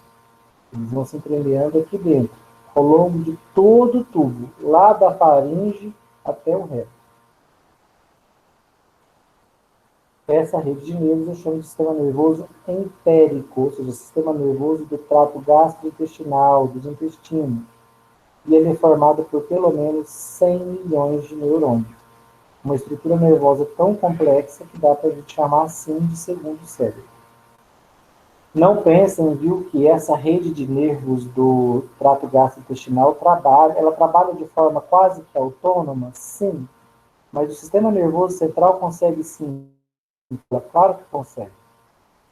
A: Eles vão se entremeando aqui dentro, ao longo de todo o tubo, lá da faringe até o reto. Essa rede de nervos eu chamo de sistema nervoso entérico, ou seja, sistema nervoso do trato gastrointestinal, dos intestinos. E ele é formado por pelo menos 100 milhões de neurônios. Uma estrutura nervosa tão complexa que dá para a gente chamar assim de segundo cérebro. Não pensem, viu, que essa rede de nervos do trato gastrointestinal trabalha de forma quase que autônoma, sim, mas o sistema nervoso central consegue sim. Claro que consegue.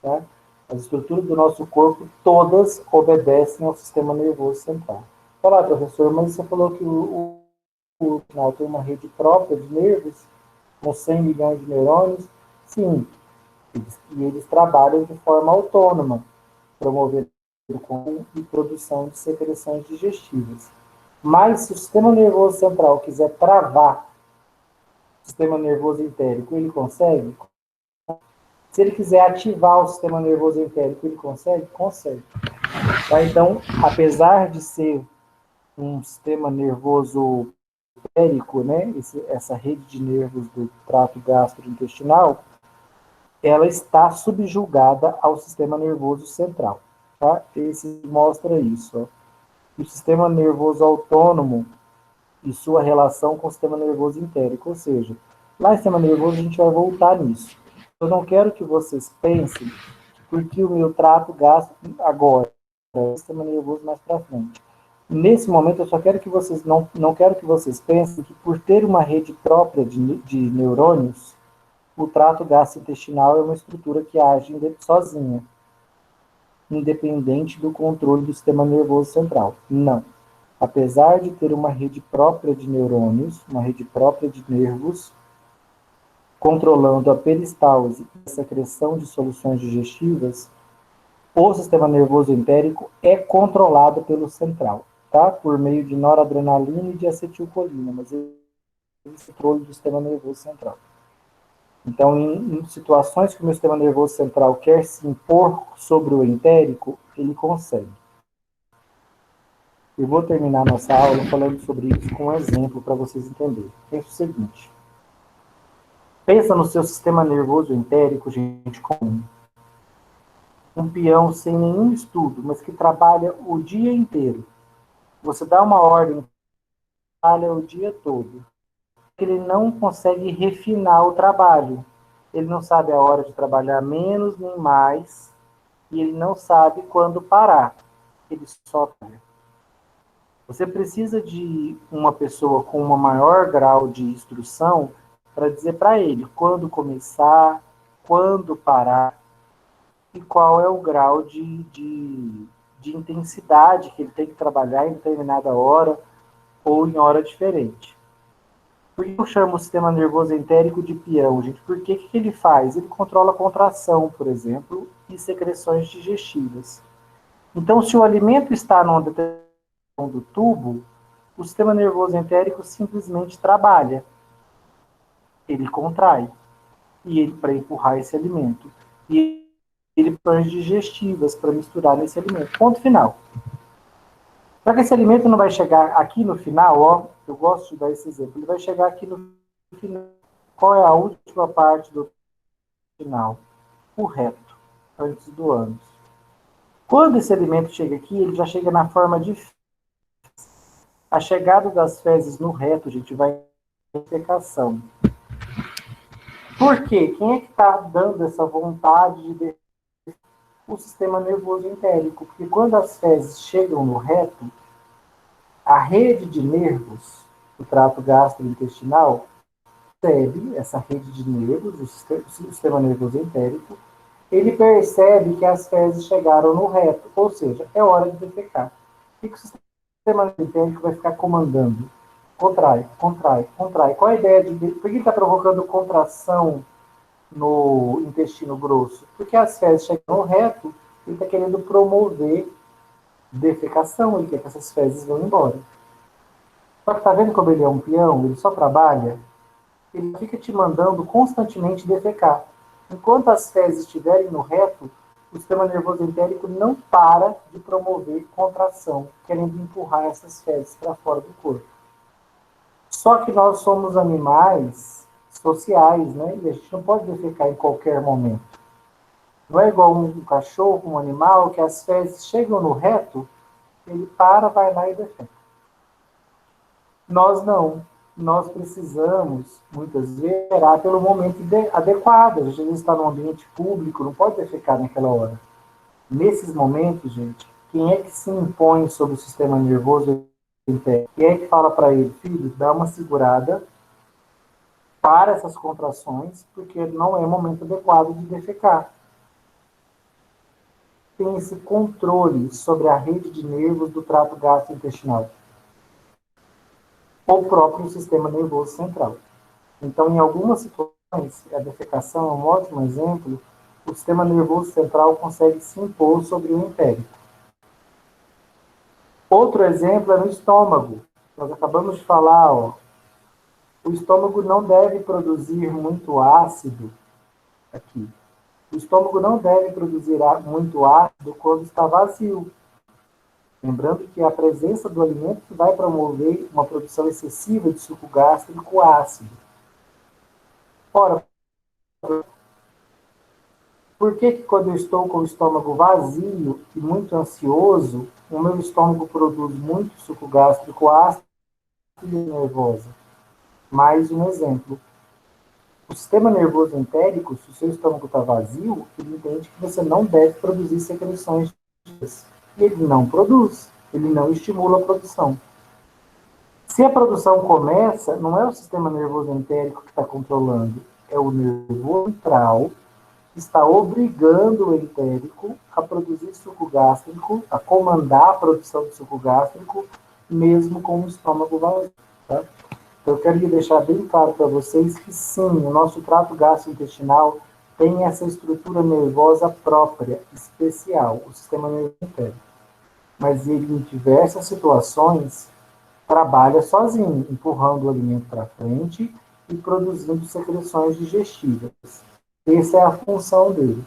A: Tá? As estruturas do nosso corpo, todas obedecem ao sistema nervoso central. Olá, professor, mas você falou que o final tem uma rede própria de nervos, com 100 milhões de neurônios? Sim. E eles trabalham de forma autônoma, promovendo e produção de secreções digestivas. Mas se o sistema nervoso central quiser travar o sistema nervoso entérico, ele consegue? Se ele quiser ativar o sistema nervoso entérico, ele consegue? Consegue. Tá? Então, apesar de ser um sistema nervoso entérico, né, essa rede de nervos do trato gastrointestinal, ela está subjugada ao sistema nervoso central. Tá? Esse mostra isso. Ó. O sistema nervoso autônomo e sua relação com o sistema nervoso entérico. Ou seja, lá no sistema nervoso a gente vai voltar nisso. Eu não quero que vocês pensem porque o meu trato gasto agora, o sistema nervoso mais para frente. Nesse momento, eu só quero que vocês, não quero que vocês pensem que por ter uma rede própria de neurônios, o trato gastrointestinal é uma estrutura que age sozinha, independente do controle do sistema nervoso central. Não. Apesar de ter uma rede própria de neurônios, uma rede própria de nervos, controlando a peristalse e a secreção de soluções digestivas, o sistema nervoso entérico é controlado pelo central, tá? Por meio de noradrenalina e de acetilcolina, mas ele é o controle do sistema nervoso central. Então, em situações que o meu sistema nervoso central quer se impor sobre o entérico, ele consegue. Eu vou terminar nossa aula falando sobre isso com um exemplo para vocês entenderem. Pensa o seguinte. Pensa no seu sistema nervoso entérico, gente comum. um peão sem nenhum estudo, mas que trabalha o dia inteiro. Você dá uma ordem, trabalha o dia todo. Ele não consegue refinar o trabalho. Ele não sabe a hora de trabalhar menos nem mais, e ele não sabe quando parar. Ele só trabalha. Você precisa de uma pessoa com um maior grau de instrução para dizer para ele quando começar, quando parar e qual é o grau de intensidade que ele tem que trabalhar em determinada hora ou em hora diferente. Por que eu chamo o sistema nervoso entérico de peão, gente? Porque o que ele faz? Ele controla a contração, por exemplo, e secreções digestivas. Então, se o alimento está numa determinada do tubo, o sistema nervoso entérico simplesmente trabalha. Ele contrai e ele para empurrar esse alimento. E ele põe digestivas para misturar nesse alimento. Ponto final. Só que esse alimento não vai chegar aqui no final, ó, eu gosto de dar esse exemplo, ele vai chegar aqui no final. Qual é a última parte do final? O reto, antes do ânus. Quando esse alimento chega aqui, ele já chega na forma de fezes. A chegada das fezes no reto, gente, vai defecação. Por quê? Quem é que está dando essa vontade de defecar? O sistema nervoso entérico. Porque quando as fezes chegam no reto, a rede de nervos do trato gastrointestinal percebe essa rede de nervos, o sistema nervoso entérico, ele percebe que as fezes chegaram no reto, ou seja, é hora de defecar. O que o sistema nervoso entérico vai ficar comandando? Contrai, contrai, contrai. Qual a ideia de... Por que está provocando contração no intestino grosso? Porque as fezes chegam no reto, ele está querendo promover defecação, ele quer que essas fezes vão embora. Só que tá vendo como ele é um peão? Ele só trabalha, ele fica te mandando constantemente defecar. Enquanto as fezes estiverem no reto, o sistema nervoso entérico não para de promover contração, querendo empurrar essas fezes para fora do corpo. Só que nós somos animais sociais, né? E a gente não pode defecar em qualquer momento. Não é igual um cachorro, um animal, que as fezes chegam no reto, ele para, vai lá e defeca. Nós não. Nós precisamos, muitas vezes, esperar pelo momento adequado. A gente está num ambiente público, não pode defecar naquela hora. Nesses momentos, gente, quem é que se impõe sobre o sistema nervoso entérico? Quem é que fala para ele, filho, dá uma segurada, para essas contrações, porque não é o momento adequado de defecar. Tem esse controle sobre a rede de nervos do trato gastrointestinal. Ou o próprio sistema nervoso central. Então, em algumas situações, a defecação é um ótimo exemplo, o sistema nervoso central consegue se impor sobre o entérico. Outro exemplo é no estômago. Nós acabamos de falar, ó, o estômago não deve produzir muito ácido aqui. O estômago não deve produzir muito ácido quando está vazio. Lembrando que a presença do alimento vai promover uma produção excessiva de suco gástrico ácido. Ora, por que quando eu estou com o estômago vazio e muito ansioso, o meu estômago produz muito suco gástrico ácido e nervosa? Mais um exemplo. O sistema nervoso entérico, se o seu estômago está vazio, ele entende que você não deve produzir secreções disso. E ele não produz, ele não estimula a produção. Se a produção começa, não é o sistema nervoso entérico que está controlando, é o nervoso central que está obrigando o entérico a produzir suco gástrico, a comandar a produção de suco gástrico, mesmo com o estômago vazio. Tá? Então, eu quero deixar bem claro para vocês que sim, o nosso trato gastrointestinal tem essa estrutura nervosa própria, especial, o sistema nervoso entérico. Mas ele, em diversas situações, trabalha sozinho, empurrando o alimento para frente e produzindo secreções digestivas. Essa é a função dele.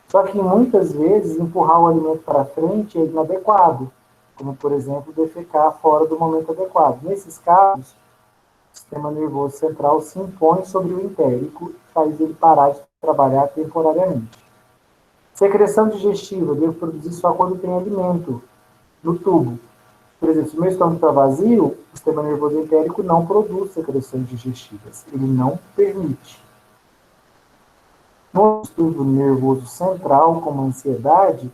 A: Só que, muitas vezes, empurrar o alimento para frente é inadequado, como, por exemplo, defecar fora do momento adequado. Nesses casos, o sistema nervoso central se impõe sobre o entérico e faz ele parar de trabalhar temporariamente. Secreção digestiva, devo produzir só quando tem alimento no tubo. Por exemplo, se o meu estômago está vazio, o sistema nervoso entérico não produz secreções digestivas. Ele não permite. No distúrbio nervoso central, como a ansiedade,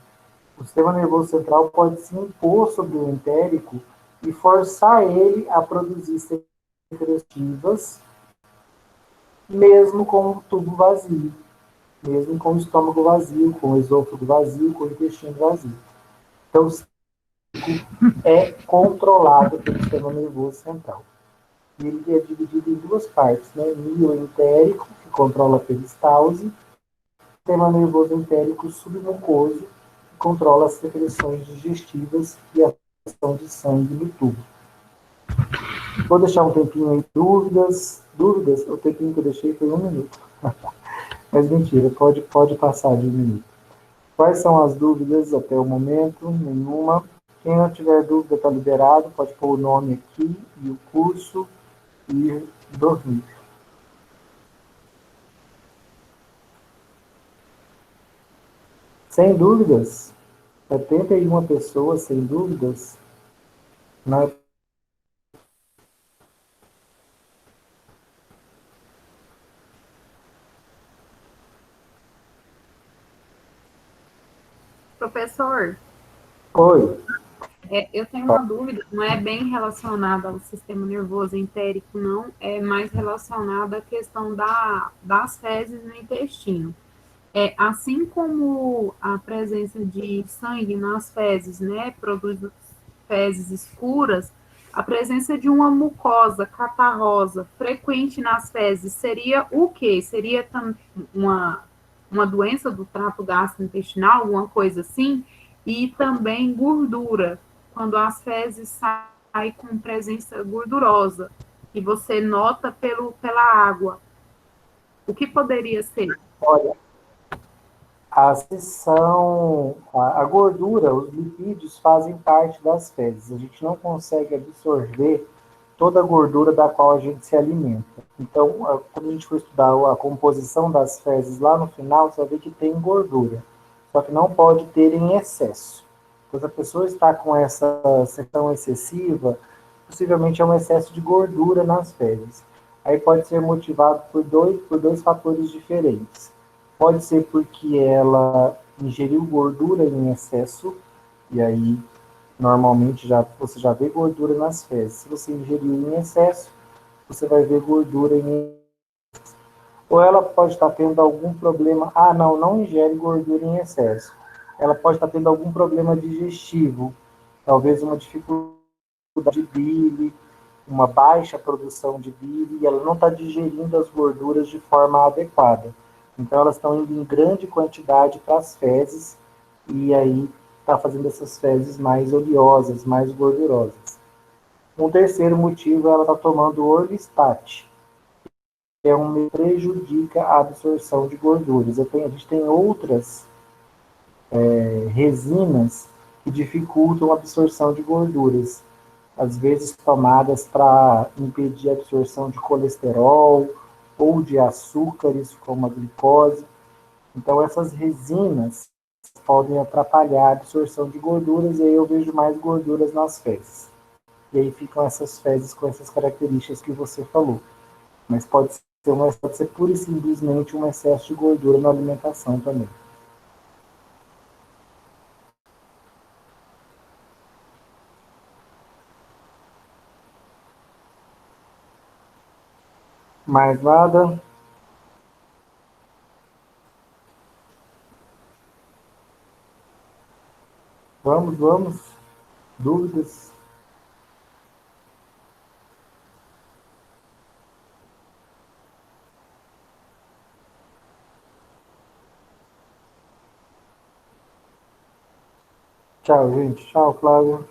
A: o sistema nervoso central pode se impor sobre o entérico e forçar ele a produzir secretivas, mesmo com o tubo vazio, mesmo com o estômago vazio, com o esôfago vazio, com o intestino vazio. Então, é controlado pelo sistema nervoso central. E ele é dividido em duas partes, né? Mioentérico, que controla a peristalse, sistema nervoso entérico submucoso, que controla as secreções digestivas e a ação de sangue no tubo. Vou deixar um tempinho aí, dúvidas, o tempinho que eu deixei foi 1 minuto. Mas mentira, pode passar de 1 minuto. Quais são as dúvidas até o momento? Nenhuma. Quem não tiver dúvida está liberado, pode pôr o nome aqui e o curso e dormir. Sem dúvidas? 71 pessoas sem dúvidas? Não é.
K: Professor,
A: Oi.
K: eu tenho uma dúvida, não é bem relacionada ao sistema nervoso entérico, não, é mais relacionada à questão das fezes no intestino. Assim como a presença de sangue nas fezes, né, produz fezes escuras, a presença de uma mucosa catarrosa frequente nas fezes seria o quê? Seria uma doença do trato gastrointestinal, alguma coisa assim? E também gordura, quando as fezes saem com presença gordurosa, que você nota pela água. O que poderia ser?
A: Olha, a gordura, os lipídios fazem parte das fezes. A gente não consegue absorver toda a gordura da qual a gente se alimenta. Então, quando a gente for estudar a composição das fezes lá no final, você vai ver que tem gordura. Só que não pode ter em excesso. Então, se a pessoa está com essa secreção excessiva, possivelmente é um excesso de gordura nas fezes. Aí pode ser motivado por dois fatores diferentes. Pode ser porque ela ingeriu gordura em excesso, e aí normalmente você já vê gordura nas fezes. Se você ingeriu em excesso, você vai ver gordura em excesso. Ou ela pode estar tendo algum problema. Não ingere gordura em excesso. Ela pode estar tendo algum problema digestivo, talvez uma dificuldade de bile, uma baixa produção de bile, e ela não está digerindo as gorduras de forma adequada. Então, elas estão indo em grande quantidade para as fezes, e aí está fazendo essas fezes mais oleosas, mais gordurosas. Um terceiro motivo, ela está tomando Orlistat, que prejudica a absorção de gorduras. A gente tem outras resinas que dificultam a absorção de gorduras, às vezes tomadas para impedir a absorção de colesterol ou de açúcares, como a glicose. Então, essas resinas podem atrapalhar a absorção de gorduras, e aí eu vejo mais gorduras nas fezes. E aí ficam essas fezes com essas características que você falou. Mas pode ser pura e simplesmente um excesso de gordura na alimentação também. Mais nada? Vamos. Dúvidas? Tchau, gente. Tchau, Flávio.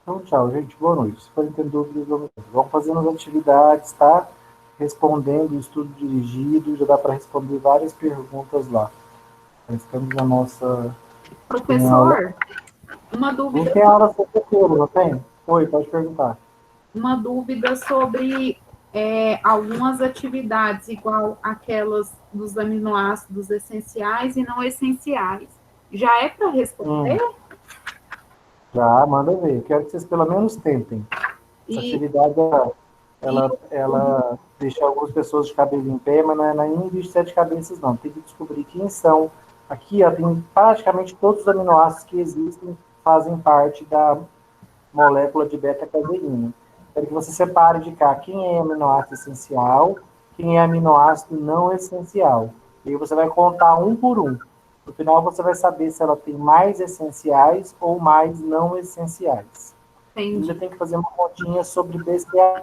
A: Então, tchau, gente. Boa noite. Se forem ter dúvidas, vamos fazendo as atividades, tá? Respondendo o estudo dirigido, já dá para responder várias perguntas lá. Estamos na nossa.
K: Professor, uma
A: Não
K: dúvida,
A: tem aula sexta-feira, não tem? Oi, pode perguntar.
K: uma dúvida sobre algumas atividades, igual aquelas dos aminoácidos essenciais e não essenciais. Já é para responder?
A: Já, manda ver. Quero que vocês pelo menos tentem. Essa atividade, ela deixa algumas pessoas de cabelo em pé, mas não é nenhum bicho de 7 cabeças, não. Tem que descobrir quem são. Aqui, ó, tem praticamente todos os aminoácidos que existem, fazem parte da molécula de beta-caseína. Quero que você separe de cá quem é aminoácido essencial, quem é aminoácido não essencial. E aí você vai contar um por um. No final, você vai saber se ela tem mais essenciais ou mais não essenciais. Ainda tem que fazer uma continha sobre BCAA.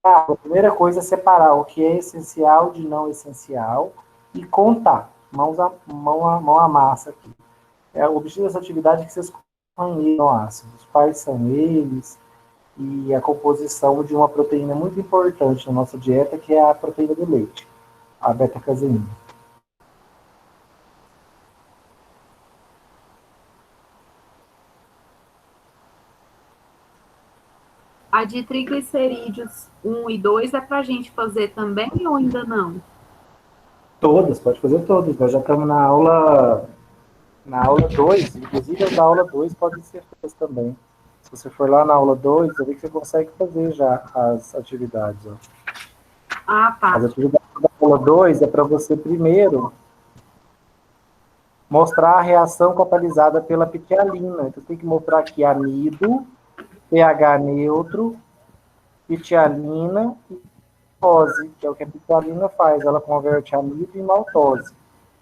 A: A primeira coisa é separar o que é essencial de não essencial e contar, mão à massa aqui. O objetivo dessa atividade é que vocês conheçam ácidos, quais são eles, e a composição de uma proteína muito importante na nossa dieta, que é a proteína do leite, a beta-caseína.
K: A de triglicerídeos 1 e 2 é para a gente fazer também ou ainda não?
A: Todas, pode fazer todas. Nós já estamos na aula 2, inclusive as da aula 2 podem ser feitas também. Se você for lá na aula 2, você vê que você consegue fazer já as atividades. Ó.
K: Ah, tá.
A: As atividades da aula 2 é para você primeiro mostrar a reação catalisada pela pitialina. Então, tem que mostrar aqui amido, pH neutro, pitialina e maltose, que é o que a pitialina faz. Ela converte amido em maltose.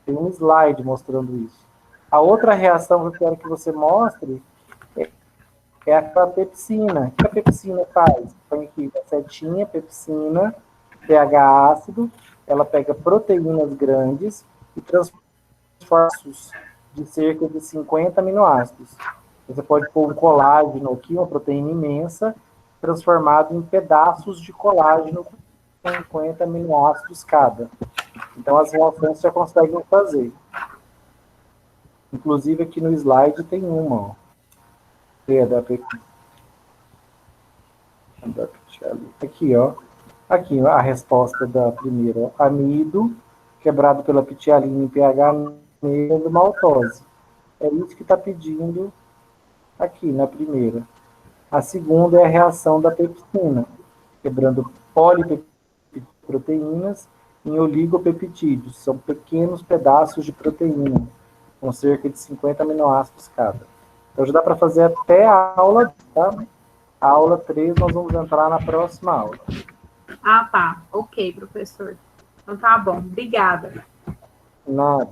A: Tem um slide mostrando isso. A outra reação que eu quero que você mostre é a pepsina. O que a pepsina faz? Põe aqui a setinha, pepsina, pH ácido, ela pega proteínas grandes e transforma de cerca de 50 aminoácidos. Você pode pôr um colágeno aqui, uma proteína imensa, transformado em pedaços de colágeno com 50 aminoácidos cada. Então, as reações já conseguem fazer. Inclusive, aqui no slide tem uma, ó. Aqui, ó. Aqui, a resposta da primeira. Amido, quebrado pela pitialina em pH neutro, maltose. É isso que está pedindo aqui na primeira. A segunda é a reação da pepsina, quebrando poliproteínas em oligopeptídeos. São pequenos pedaços de proteína, com cerca de 50 aminoácidos cada. Então já dá para fazer até a aula, tá? A aula 3 nós vamos entrar na próxima aula.
K: Ah, tá. Ok, professor. Então tá bom. Obrigada.
A: Nada.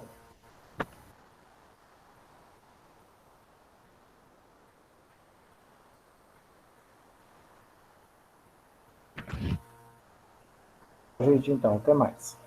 A: Gente, então, até mais.